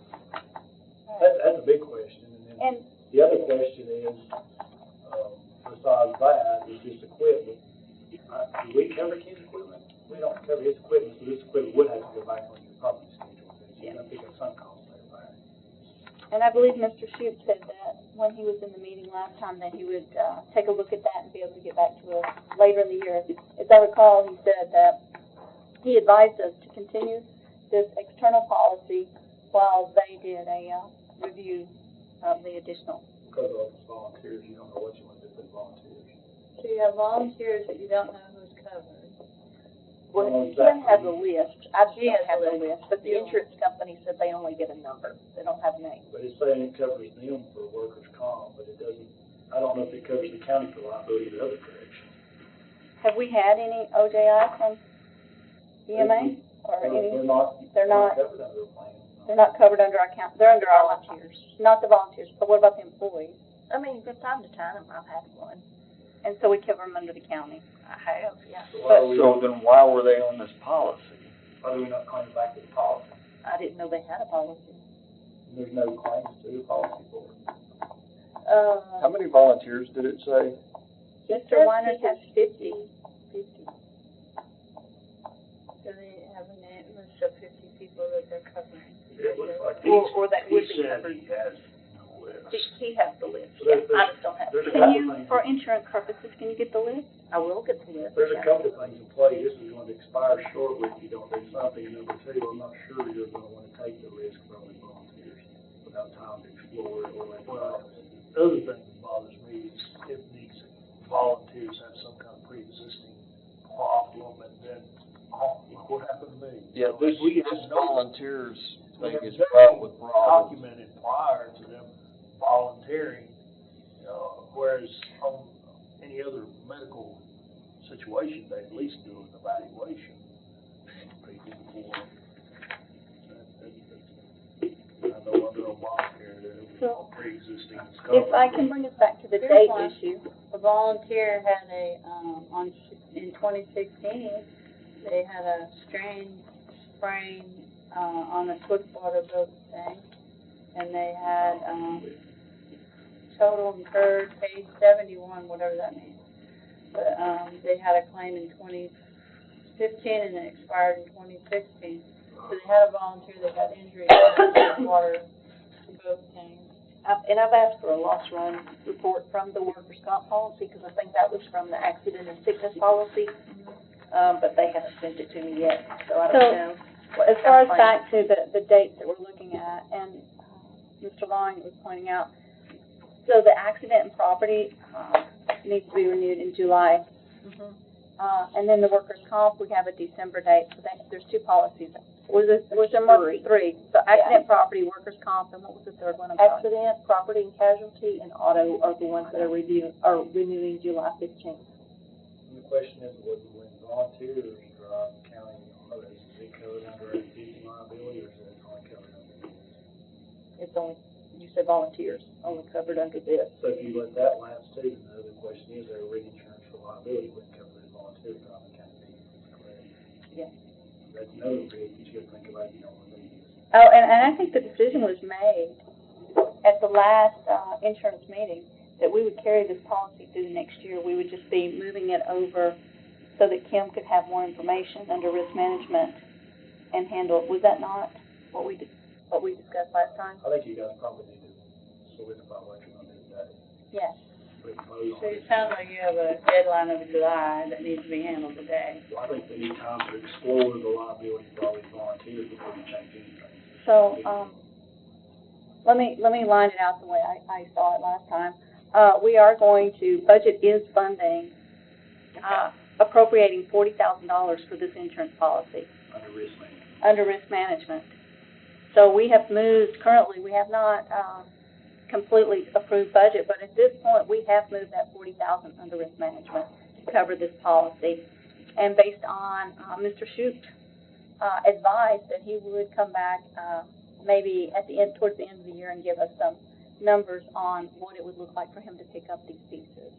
Speaker 2: That's a big question. And then the other question is, besides that, is just equipment. Do we cover Ken's equipment? We don't cover his equipment, so this equipment
Speaker 1: And I believe Mr. Shoup said that when he was in the meeting last time, that he would, take a look at that and be able to get back to us later in the year. As I recall, he said that he advised us to continue this external policy while they did a, review of the additional.
Speaker 5: Because of those volunteers, you don't know what you want to do with volunteers.
Speaker 6: So you have volunteers, but you don't know who's covered.
Speaker 3: Well, Kim has a list, I do have a list, but the insurance company said they only get a number, they don't have names.
Speaker 5: But it's saying it covers them for workers' comp, but it doesn't, I don't know if it covers the county for liability or other corrections.
Speaker 1: Have we had any OJI from EMA? Or any?
Speaker 5: They're not
Speaker 1: They're not,
Speaker 5: covered under a plan.
Speaker 1: they're not covered under our count, they're under our,
Speaker 3: Volunteers.
Speaker 1: not the volunteers, but what about the employees?
Speaker 3: I mean, from time to time, I've had one.
Speaker 1: And so we cover them under the county.
Speaker 3: I have, yeah.
Speaker 4: So then why were they on this policy?
Speaker 5: Why do we not claim it back to the policy?
Speaker 3: I didn't know they had a policy.
Speaker 5: There's no claims to the policy for it.
Speaker 4: How many volunteers did it say?
Speaker 1: Mr. Weiner has 50. 50.
Speaker 6: So they have a list of 50 people that they're covering.
Speaker 5: It looks like
Speaker 3: Or that would
Speaker 2: He
Speaker 3: be
Speaker 2: said
Speaker 3: covered.
Speaker 2: he has no list.
Speaker 3: He has the list,
Speaker 5: So
Speaker 3: yeah,
Speaker 5: there's-
Speaker 3: I just don't have
Speaker 5: there's a
Speaker 3: it.
Speaker 1: Can
Speaker 5: couple
Speaker 1: you,
Speaker 5: things.
Speaker 1: for insurance purposes, can you get the list?
Speaker 3: I will get the list.
Speaker 5: There's a
Speaker 3: yeah.
Speaker 5: couple of things in play. This is going to expire shortly if you don't do something. And number two, I'm not sure you're going to want to take the risk for only volunteers without time to explore it or let
Speaker 2: Well, the other thing that bothers me is if these volunteers have some kind of pre-existing problem, and then, oh, look what happened to me.
Speaker 4: Yeah, this
Speaker 2: We have no
Speaker 4: volunteers thing is
Speaker 2: nothing
Speaker 4: fraught with problems.
Speaker 2: documented prior to them volunteering, whereas on any other medical situation, they at least do an evaluation. People before. I know under Obamacare, there was pre-existing is covered.
Speaker 1: If I can bring us back to the
Speaker 6: Here's
Speaker 1: date
Speaker 6: one.
Speaker 1: issue.
Speaker 6: A volunteer had in 2016, they had a sprain, on a swiftwater boat thing, and they had, total incurred, page 71, whatever that means. But, they had a claim in 2015 and it expired in 2016. So they had a volunteer that got injured on a swiftwater boat thing.
Speaker 3: And I've asked for a loss run report from the workers' comp policy, because I think that was from the accident and sickness policy. But they haven't sent it to me yet, so I don't know.
Speaker 1: As far as back to the dates that we're looking at, and Mr. Long was pointing out, so the accident and property needs to be renewed in July.
Speaker 3: Mhm.
Speaker 1: And then the workers' comp, we have a December date, so there's two policies. Was there more than three? So accident, property, workers' comp, and what was the third one? I'm sorry.
Speaker 3: Accident, property and casualty, and auto are the ones that are renewing July 15th.
Speaker 5: And the question is, when volunteers drive county autos, is it covered under existing liability or is it only covered under this?
Speaker 3: It's only, you said volunteers, only covered under this.
Speaker 5: So if you let that lapse too, then the other question is, their reinsurance for liability wouldn't cover the volunteer driving county vehicles, correct?
Speaker 3: Yeah.
Speaker 5: That's another big that you gotta think about, you don't want to leave this.
Speaker 1: Oh, and I think the decision was made at the last insurance meeting that we would carry this policy through the next year. We would just be moving it over so that Kim could have more information under risk management and handle it. Was that not what we discussed last time?
Speaker 5: I think you guys probably need to solidify what you're gonna do today.
Speaker 1: Yes.
Speaker 5: But vote
Speaker 6: So
Speaker 5: on
Speaker 6: it
Speaker 5: it.
Speaker 6: sounds like you have a deadline of July that needs to be handled today.
Speaker 5: I think they need time to explore the liability for all these volunteers before you change anything.
Speaker 1: So, let me line it out the way I saw it last time. We are going to, budget is funding, appropriating $40,000 for this insurance policy
Speaker 5: Under risk management.
Speaker 1: under risk management. So we have moved, currently, we have not, completely approved budget, but at this point, we have moved that $40,000 under risk management to cover this policy. And based on, Mr. Shoup, advised that he would come back, maybe towards the end of the year and give us some numbers on what it would look like for him to pick up these pieces.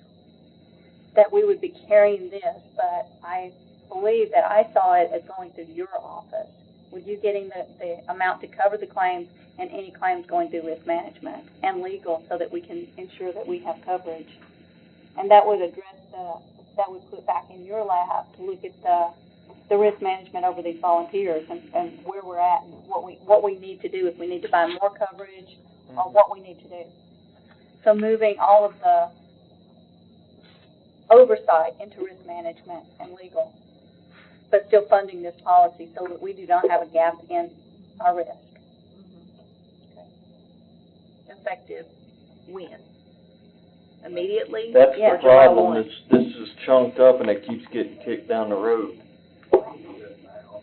Speaker 1: That we would be carrying this, but I believe that I saw it as going through your office. With you getting the amount to cover the claims and any claims going through risk management and legal so that we can ensure that we have coverage. And that would address that would put back in your lap to look at the risk management over these volunteers and where we're at and what we need to do, if we need to buy more coverage on what we need to do. So moving all of the oversight into risk management and legal, but still funding this policy so that we do not have a gap in our risk.
Speaker 3: Effective when? Immediately?
Speaker 4: That's
Speaker 1: Yeah.
Speaker 4: the problem, this is chunked up and it keeps getting kicked down the road.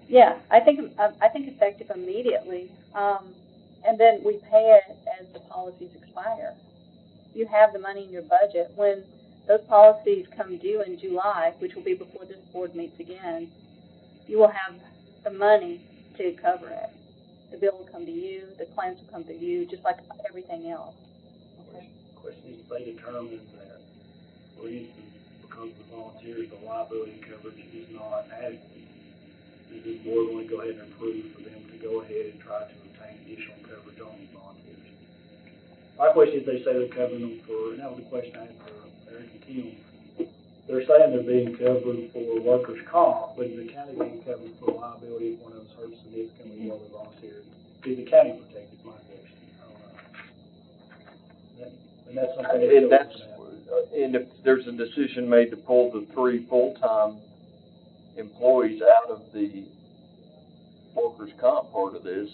Speaker 1: Yeah, I think effective immediately, and then we pay it as the policies expire. You have the money in your budget. When those policies come due in July, which will be before this board meets again, you will have the money to cover it. The bill will come to you, the claims will come to you, just like everything else.
Speaker 5: Question is, if they determine that, for instance, because the volunteers, the liability coverage is not adequate, is this board going to go ahead and approve for them to go ahead and try to obtain additional coverage on these volunteers? My question is, they say they're covering them for, and that was the question I had for Eric and Kim. They're saying they're being covered for workers' comp, but is the county being covered for liability if one of them's hurt significantly while they're volunteering? Is the county protected, is my question. I don't know. And that's something.
Speaker 4: And if there's a decision made to pull the 3 full-time employees out of the workers' comp part of this,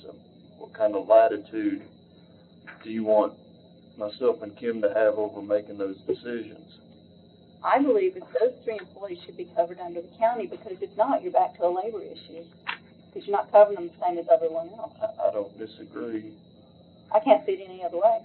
Speaker 4: what kind of latitude do you want myself and Kim to have over making those decisions?
Speaker 1: I believe that those 3 employees should be covered under the county, because if not, you're back to a labor issue, because you're not covering them the same as everyone else.
Speaker 4: I don't disagree.
Speaker 1: I can't see it any other way.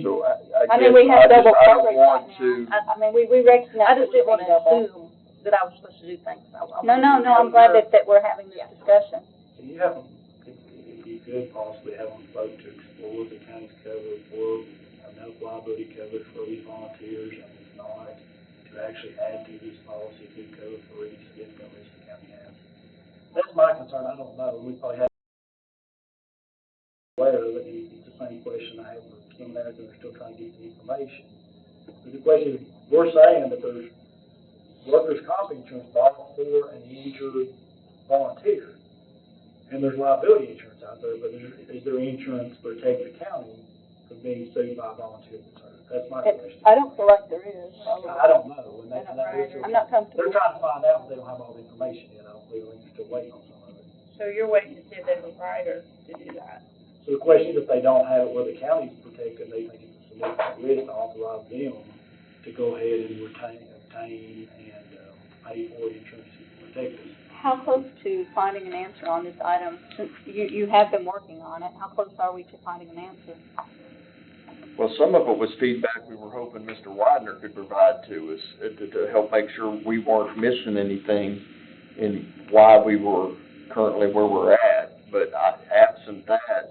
Speaker 4: So
Speaker 1: I mean, we have double coverage right now. I mean, we recognize
Speaker 3: I
Speaker 1: that
Speaker 3: just
Speaker 1: we're
Speaker 3: didn't want
Speaker 1: being
Speaker 3: to
Speaker 1: double.
Speaker 3: assume that I was supposed to do things.
Speaker 1: No, I'm glad that we're having this discussion.
Speaker 5: Can you have them, if you could possibly have them vote to explore the county's coverage for enough liability coverage for these volunteers, and if not, to actually add to this policy to cover for any significant risk the county has? That's my concern. I don't know. We probably have aware of it. It's the same question I have for Kim and Eric, and they're still trying to get the information. But the question is, we're saying that there's workers' comp insurance bought for an injured volunteer, and there's liability insurance out there, but is there insurance to protect the county from being sued by a volunteer that's hurt? That's my question.
Speaker 1: I don't feel like there is.
Speaker 5: I don't know. And
Speaker 1: I'm not comfortable.
Speaker 5: They're trying to find out, but they don't have all the information yet. I don't believe they're still waiting on some of it.
Speaker 6: So you're waiting to see if there's a writer to do that?
Speaker 5: So the question is, if they don't have it where the county's protected, they think it's a significant risk to authorize them to go ahead and obtain, and pay for the insurance to protect us.
Speaker 1: How close to finding an answer on this item, since you have been working on it, how close are we to finding an answer?
Speaker 4: Well, some of it was feedback we were hoping Mr. Widener could provide to us, to help make sure we weren't missing anything in why we were currently where we're at. But absent that,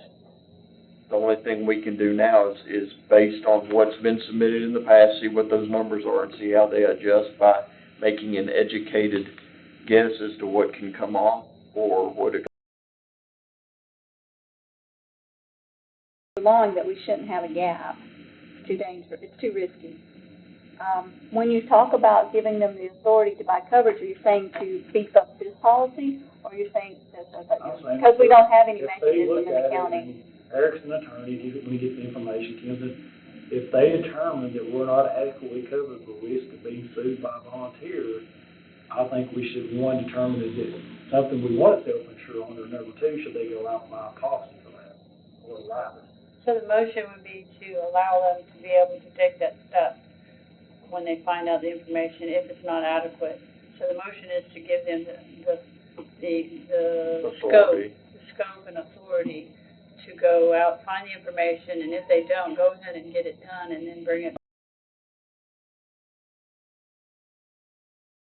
Speaker 4: the only thing we can do now is based on what's been submitted in the past, see what those numbers are and see how they adjust by making an educated guess as to what can come off or what it.
Speaker 1: Long that we shouldn't have a gap. It's too dangerous. It's too risky. When you talk about giving them the authority to buy coverage, are you saying to beef up this policy, or are you saying because we don't have any mechanism in the county?
Speaker 5: Eric's an attorney. He's going to get the information. If they determine that we're not adequately covered for risk of being sued by a volunteer, I think we should, one, determine is it something we want to self-insure on, or number two, should they go out and buy a policy for that, or a rider?
Speaker 6: So the motion would be to allow them to be able to take that step when they find out the information, if it's not adequate. So the motion is to give them the scope and authority to go out, find the information, and if they don't, go ahead and get it done, and then bring it.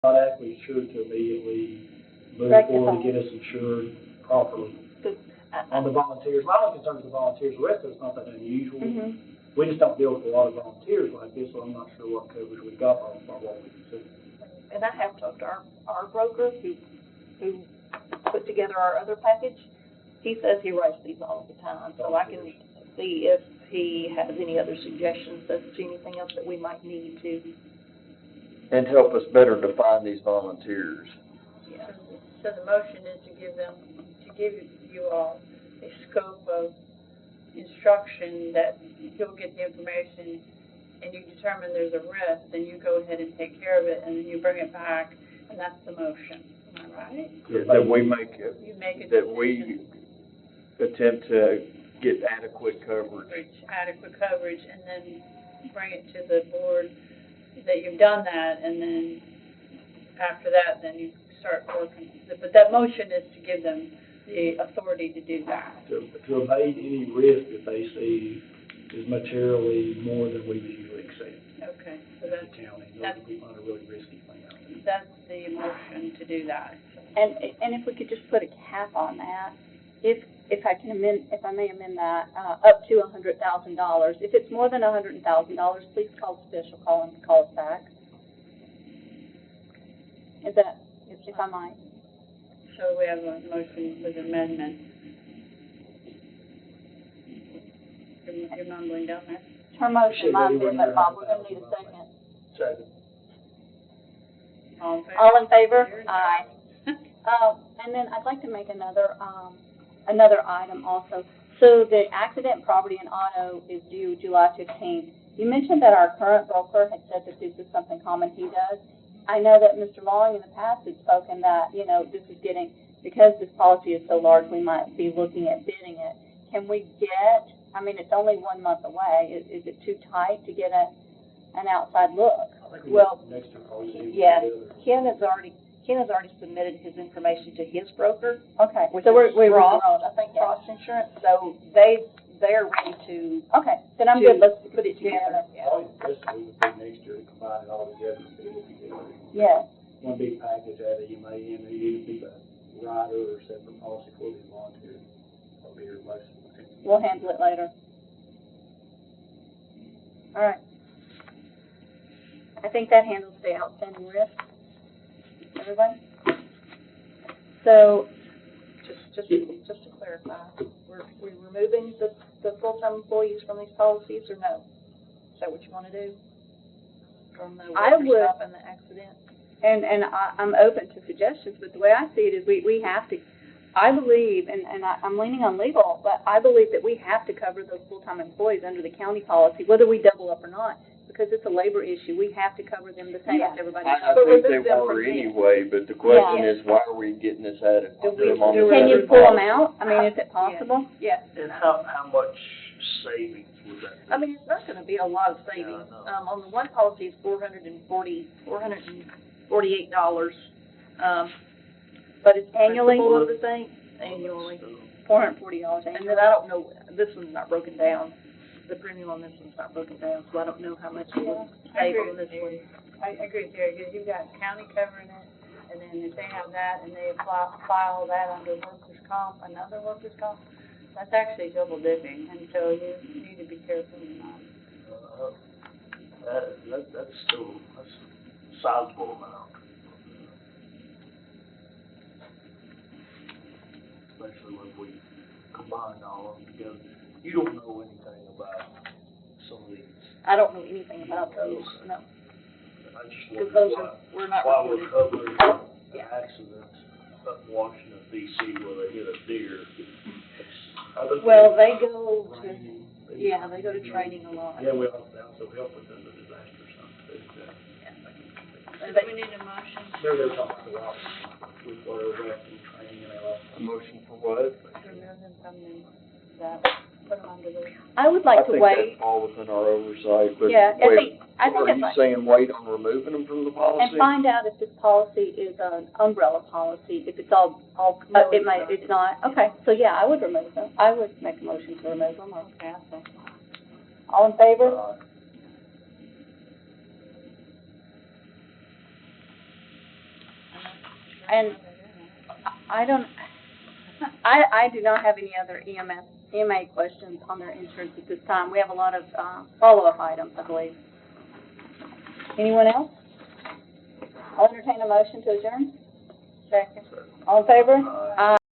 Speaker 5: Not adequately insured to immediately move forward to get us insured properly. On the volunteers, my only concern is the volunteers. The rest of it's not that unusual. We just don't deal with a lot of volunteers like this, so I'm not sure what coverage we've got on what we consider.
Speaker 3: And I have talked to our broker who put together our other package. He says he writes these all the time, so I can see if he has any other suggestions, if there's anything else that we might need to.
Speaker 4: And help us better define these volunteers.
Speaker 6: Yeah. So the motion is to give you all a scope of instruction that you'll get the information and you determine there's a risk, then you go ahead and take care of it, and then you bring it back, and that's the motion. Am I right?
Speaker 4: That we make,
Speaker 6: You make a
Speaker 4: that we attempt to get adequate coverage.
Speaker 6: adequate coverage, and then bring it to the board that you've done that, and then after that, then you start working. But that motion is to give them the authority to do that.
Speaker 5: To evade any risk that they see is materially more than we usually accept
Speaker 6: Okay, so
Speaker 5: as
Speaker 6: that's,
Speaker 5: a county.
Speaker 6: that's-
Speaker 5: We find a really risky thing out there.
Speaker 6: that's the motion to do that.
Speaker 1: And if we could just put a cap on that, if I may amend that, up to $100,000. If it's more than $100,000, please call the special call and call us back. Is that, if I might?
Speaker 6: So we have a motion with amendment. You're mumbling down there.
Speaker 1: Her motion, mine did, but Bob, we're gonna need a second.
Speaker 5: Second.
Speaker 6: All in favor?
Speaker 1: All in favor? Aye. And then I'd like to make another item also. So the accident, property, and auto is due July 15th. You mentioned that our current broker had said that this is something common he does. I know that Mr. Long in the past had spoken that, this is getting, because this policy is so large, we might be looking at bidding it. Can we get, it's only 1 month away, is it too tight to get an outside look?
Speaker 3: Well,
Speaker 5: Next to policy.
Speaker 3: Yeah, Ken has already submitted his information to his broker,
Speaker 1: Okay,
Speaker 3: which
Speaker 1: so
Speaker 3: is Frost,
Speaker 1: Frost,
Speaker 3: I think,
Speaker 1: yeah.
Speaker 3: Frost Insurance, so they're ready to.
Speaker 1: Okay, then I'm good, let's put it
Speaker 3: together.
Speaker 1: together.
Speaker 5: All the best we would do next year to combine it all together,
Speaker 1: Yes.
Speaker 5: one big package out of EMA, and either be a rider or separate policy for the volunteer, or be your most.
Speaker 1: We'll handle it later. All right. I think that handles the outstanding risk. Everybody? So,
Speaker 3: Just to clarify, we're removing the full-time employees from these policies, or no? Is that what you want to do? From the
Speaker 1: I
Speaker 3: workers'
Speaker 1: would-
Speaker 3: comp and the accident?
Speaker 1: and I'm open to suggestions, but the way I see it is we have to, I believe, and I'm leaning on legal, but I believe that we have to cover those full-time employees under the county policy, whether we double up or not, because it's a labor issue. We have to cover them the same as everybody else.
Speaker 4: I
Speaker 3: But
Speaker 4: think they
Speaker 3: remove them
Speaker 4: were
Speaker 3: from this.
Speaker 4: anyway, but the question is, why are we getting this added?
Speaker 3: Do we-
Speaker 4: to them on the
Speaker 1: Can you
Speaker 4: separate
Speaker 1: pull them
Speaker 4: policy?
Speaker 1: out? Is it possible?
Speaker 3: Yeah,
Speaker 2: And how much savings would that be?
Speaker 3: it's not gonna be a lot of savings.
Speaker 2: Yeah, I know.
Speaker 3: On the one policy, it's $448, but it's
Speaker 1: Annually?
Speaker 3: principal of the thing, annually.
Speaker 1: $440
Speaker 3: And
Speaker 1: annually.
Speaker 3: then I don't know, this one's not broken down, the premium on this one's not broken down, so I don't know how much it will save on this one.
Speaker 6: I agree with you, because you've got county covering it, and then if they have that, and they file that under workers' comp, another workers' comp, that's actually double dipping, and so you need to be careful in that.
Speaker 2: That's still, that's a sizable amount. Especially when we combine all of them together. You don't know anything about some of these.
Speaker 3: I don't know anything about those, no.
Speaker 2: I just
Speaker 3: Because
Speaker 2: wonder
Speaker 3: those are, we're not
Speaker 2: why we're
Speaker 3: reported.
Speaker 2: covering the
Speaker 3: Yeah.
Speaker 2: accidents up in Washington DC where they hit a deer. I think
Speaker 3: Well, they go to,
Speaker 2: training,
Speaker 3: they go to training a lot.
Speaker 5: Yeah, we also help with the disaster something.
Speaker 6: So we need a motion.
Speaker 5: They're talking about the route, with whatever, and training and all.
Speaker 4: A motion for what?
Speaker 6: Remove them from that, put them under the.
Speaker 1: I would like to
Speaker 4: I think
Speaker 1: wait.
Speaker 4: that's all within our oversight, but
Speaker 1: Yeah, I
Speaker 4: wait,
Speaker 1: think
Speaker 4: are
Speaker 1: it's
Speaker 4: you
Speaker 1: like,
Speaker 4: saying wait on removing them from the policy?
Speaker 1: and find out if this policy is an umbrella policy, if it's all,
Speaker 3: No,
Speaker 1: it's not. Okay, so yeah, I would remove them. I would make a motion to remove them.
Speaker 6: Okay, I'll say.
Speaker 1: All in favor? And I do not have any other EMA questions on their insurance at this time. We have a lot of, follow-up items, I believe. Anyone else? I'll entertain a motion to adjourn.
Speaker 3: Second.
Speaker 1: All in favor?
Speaker 2: Aye.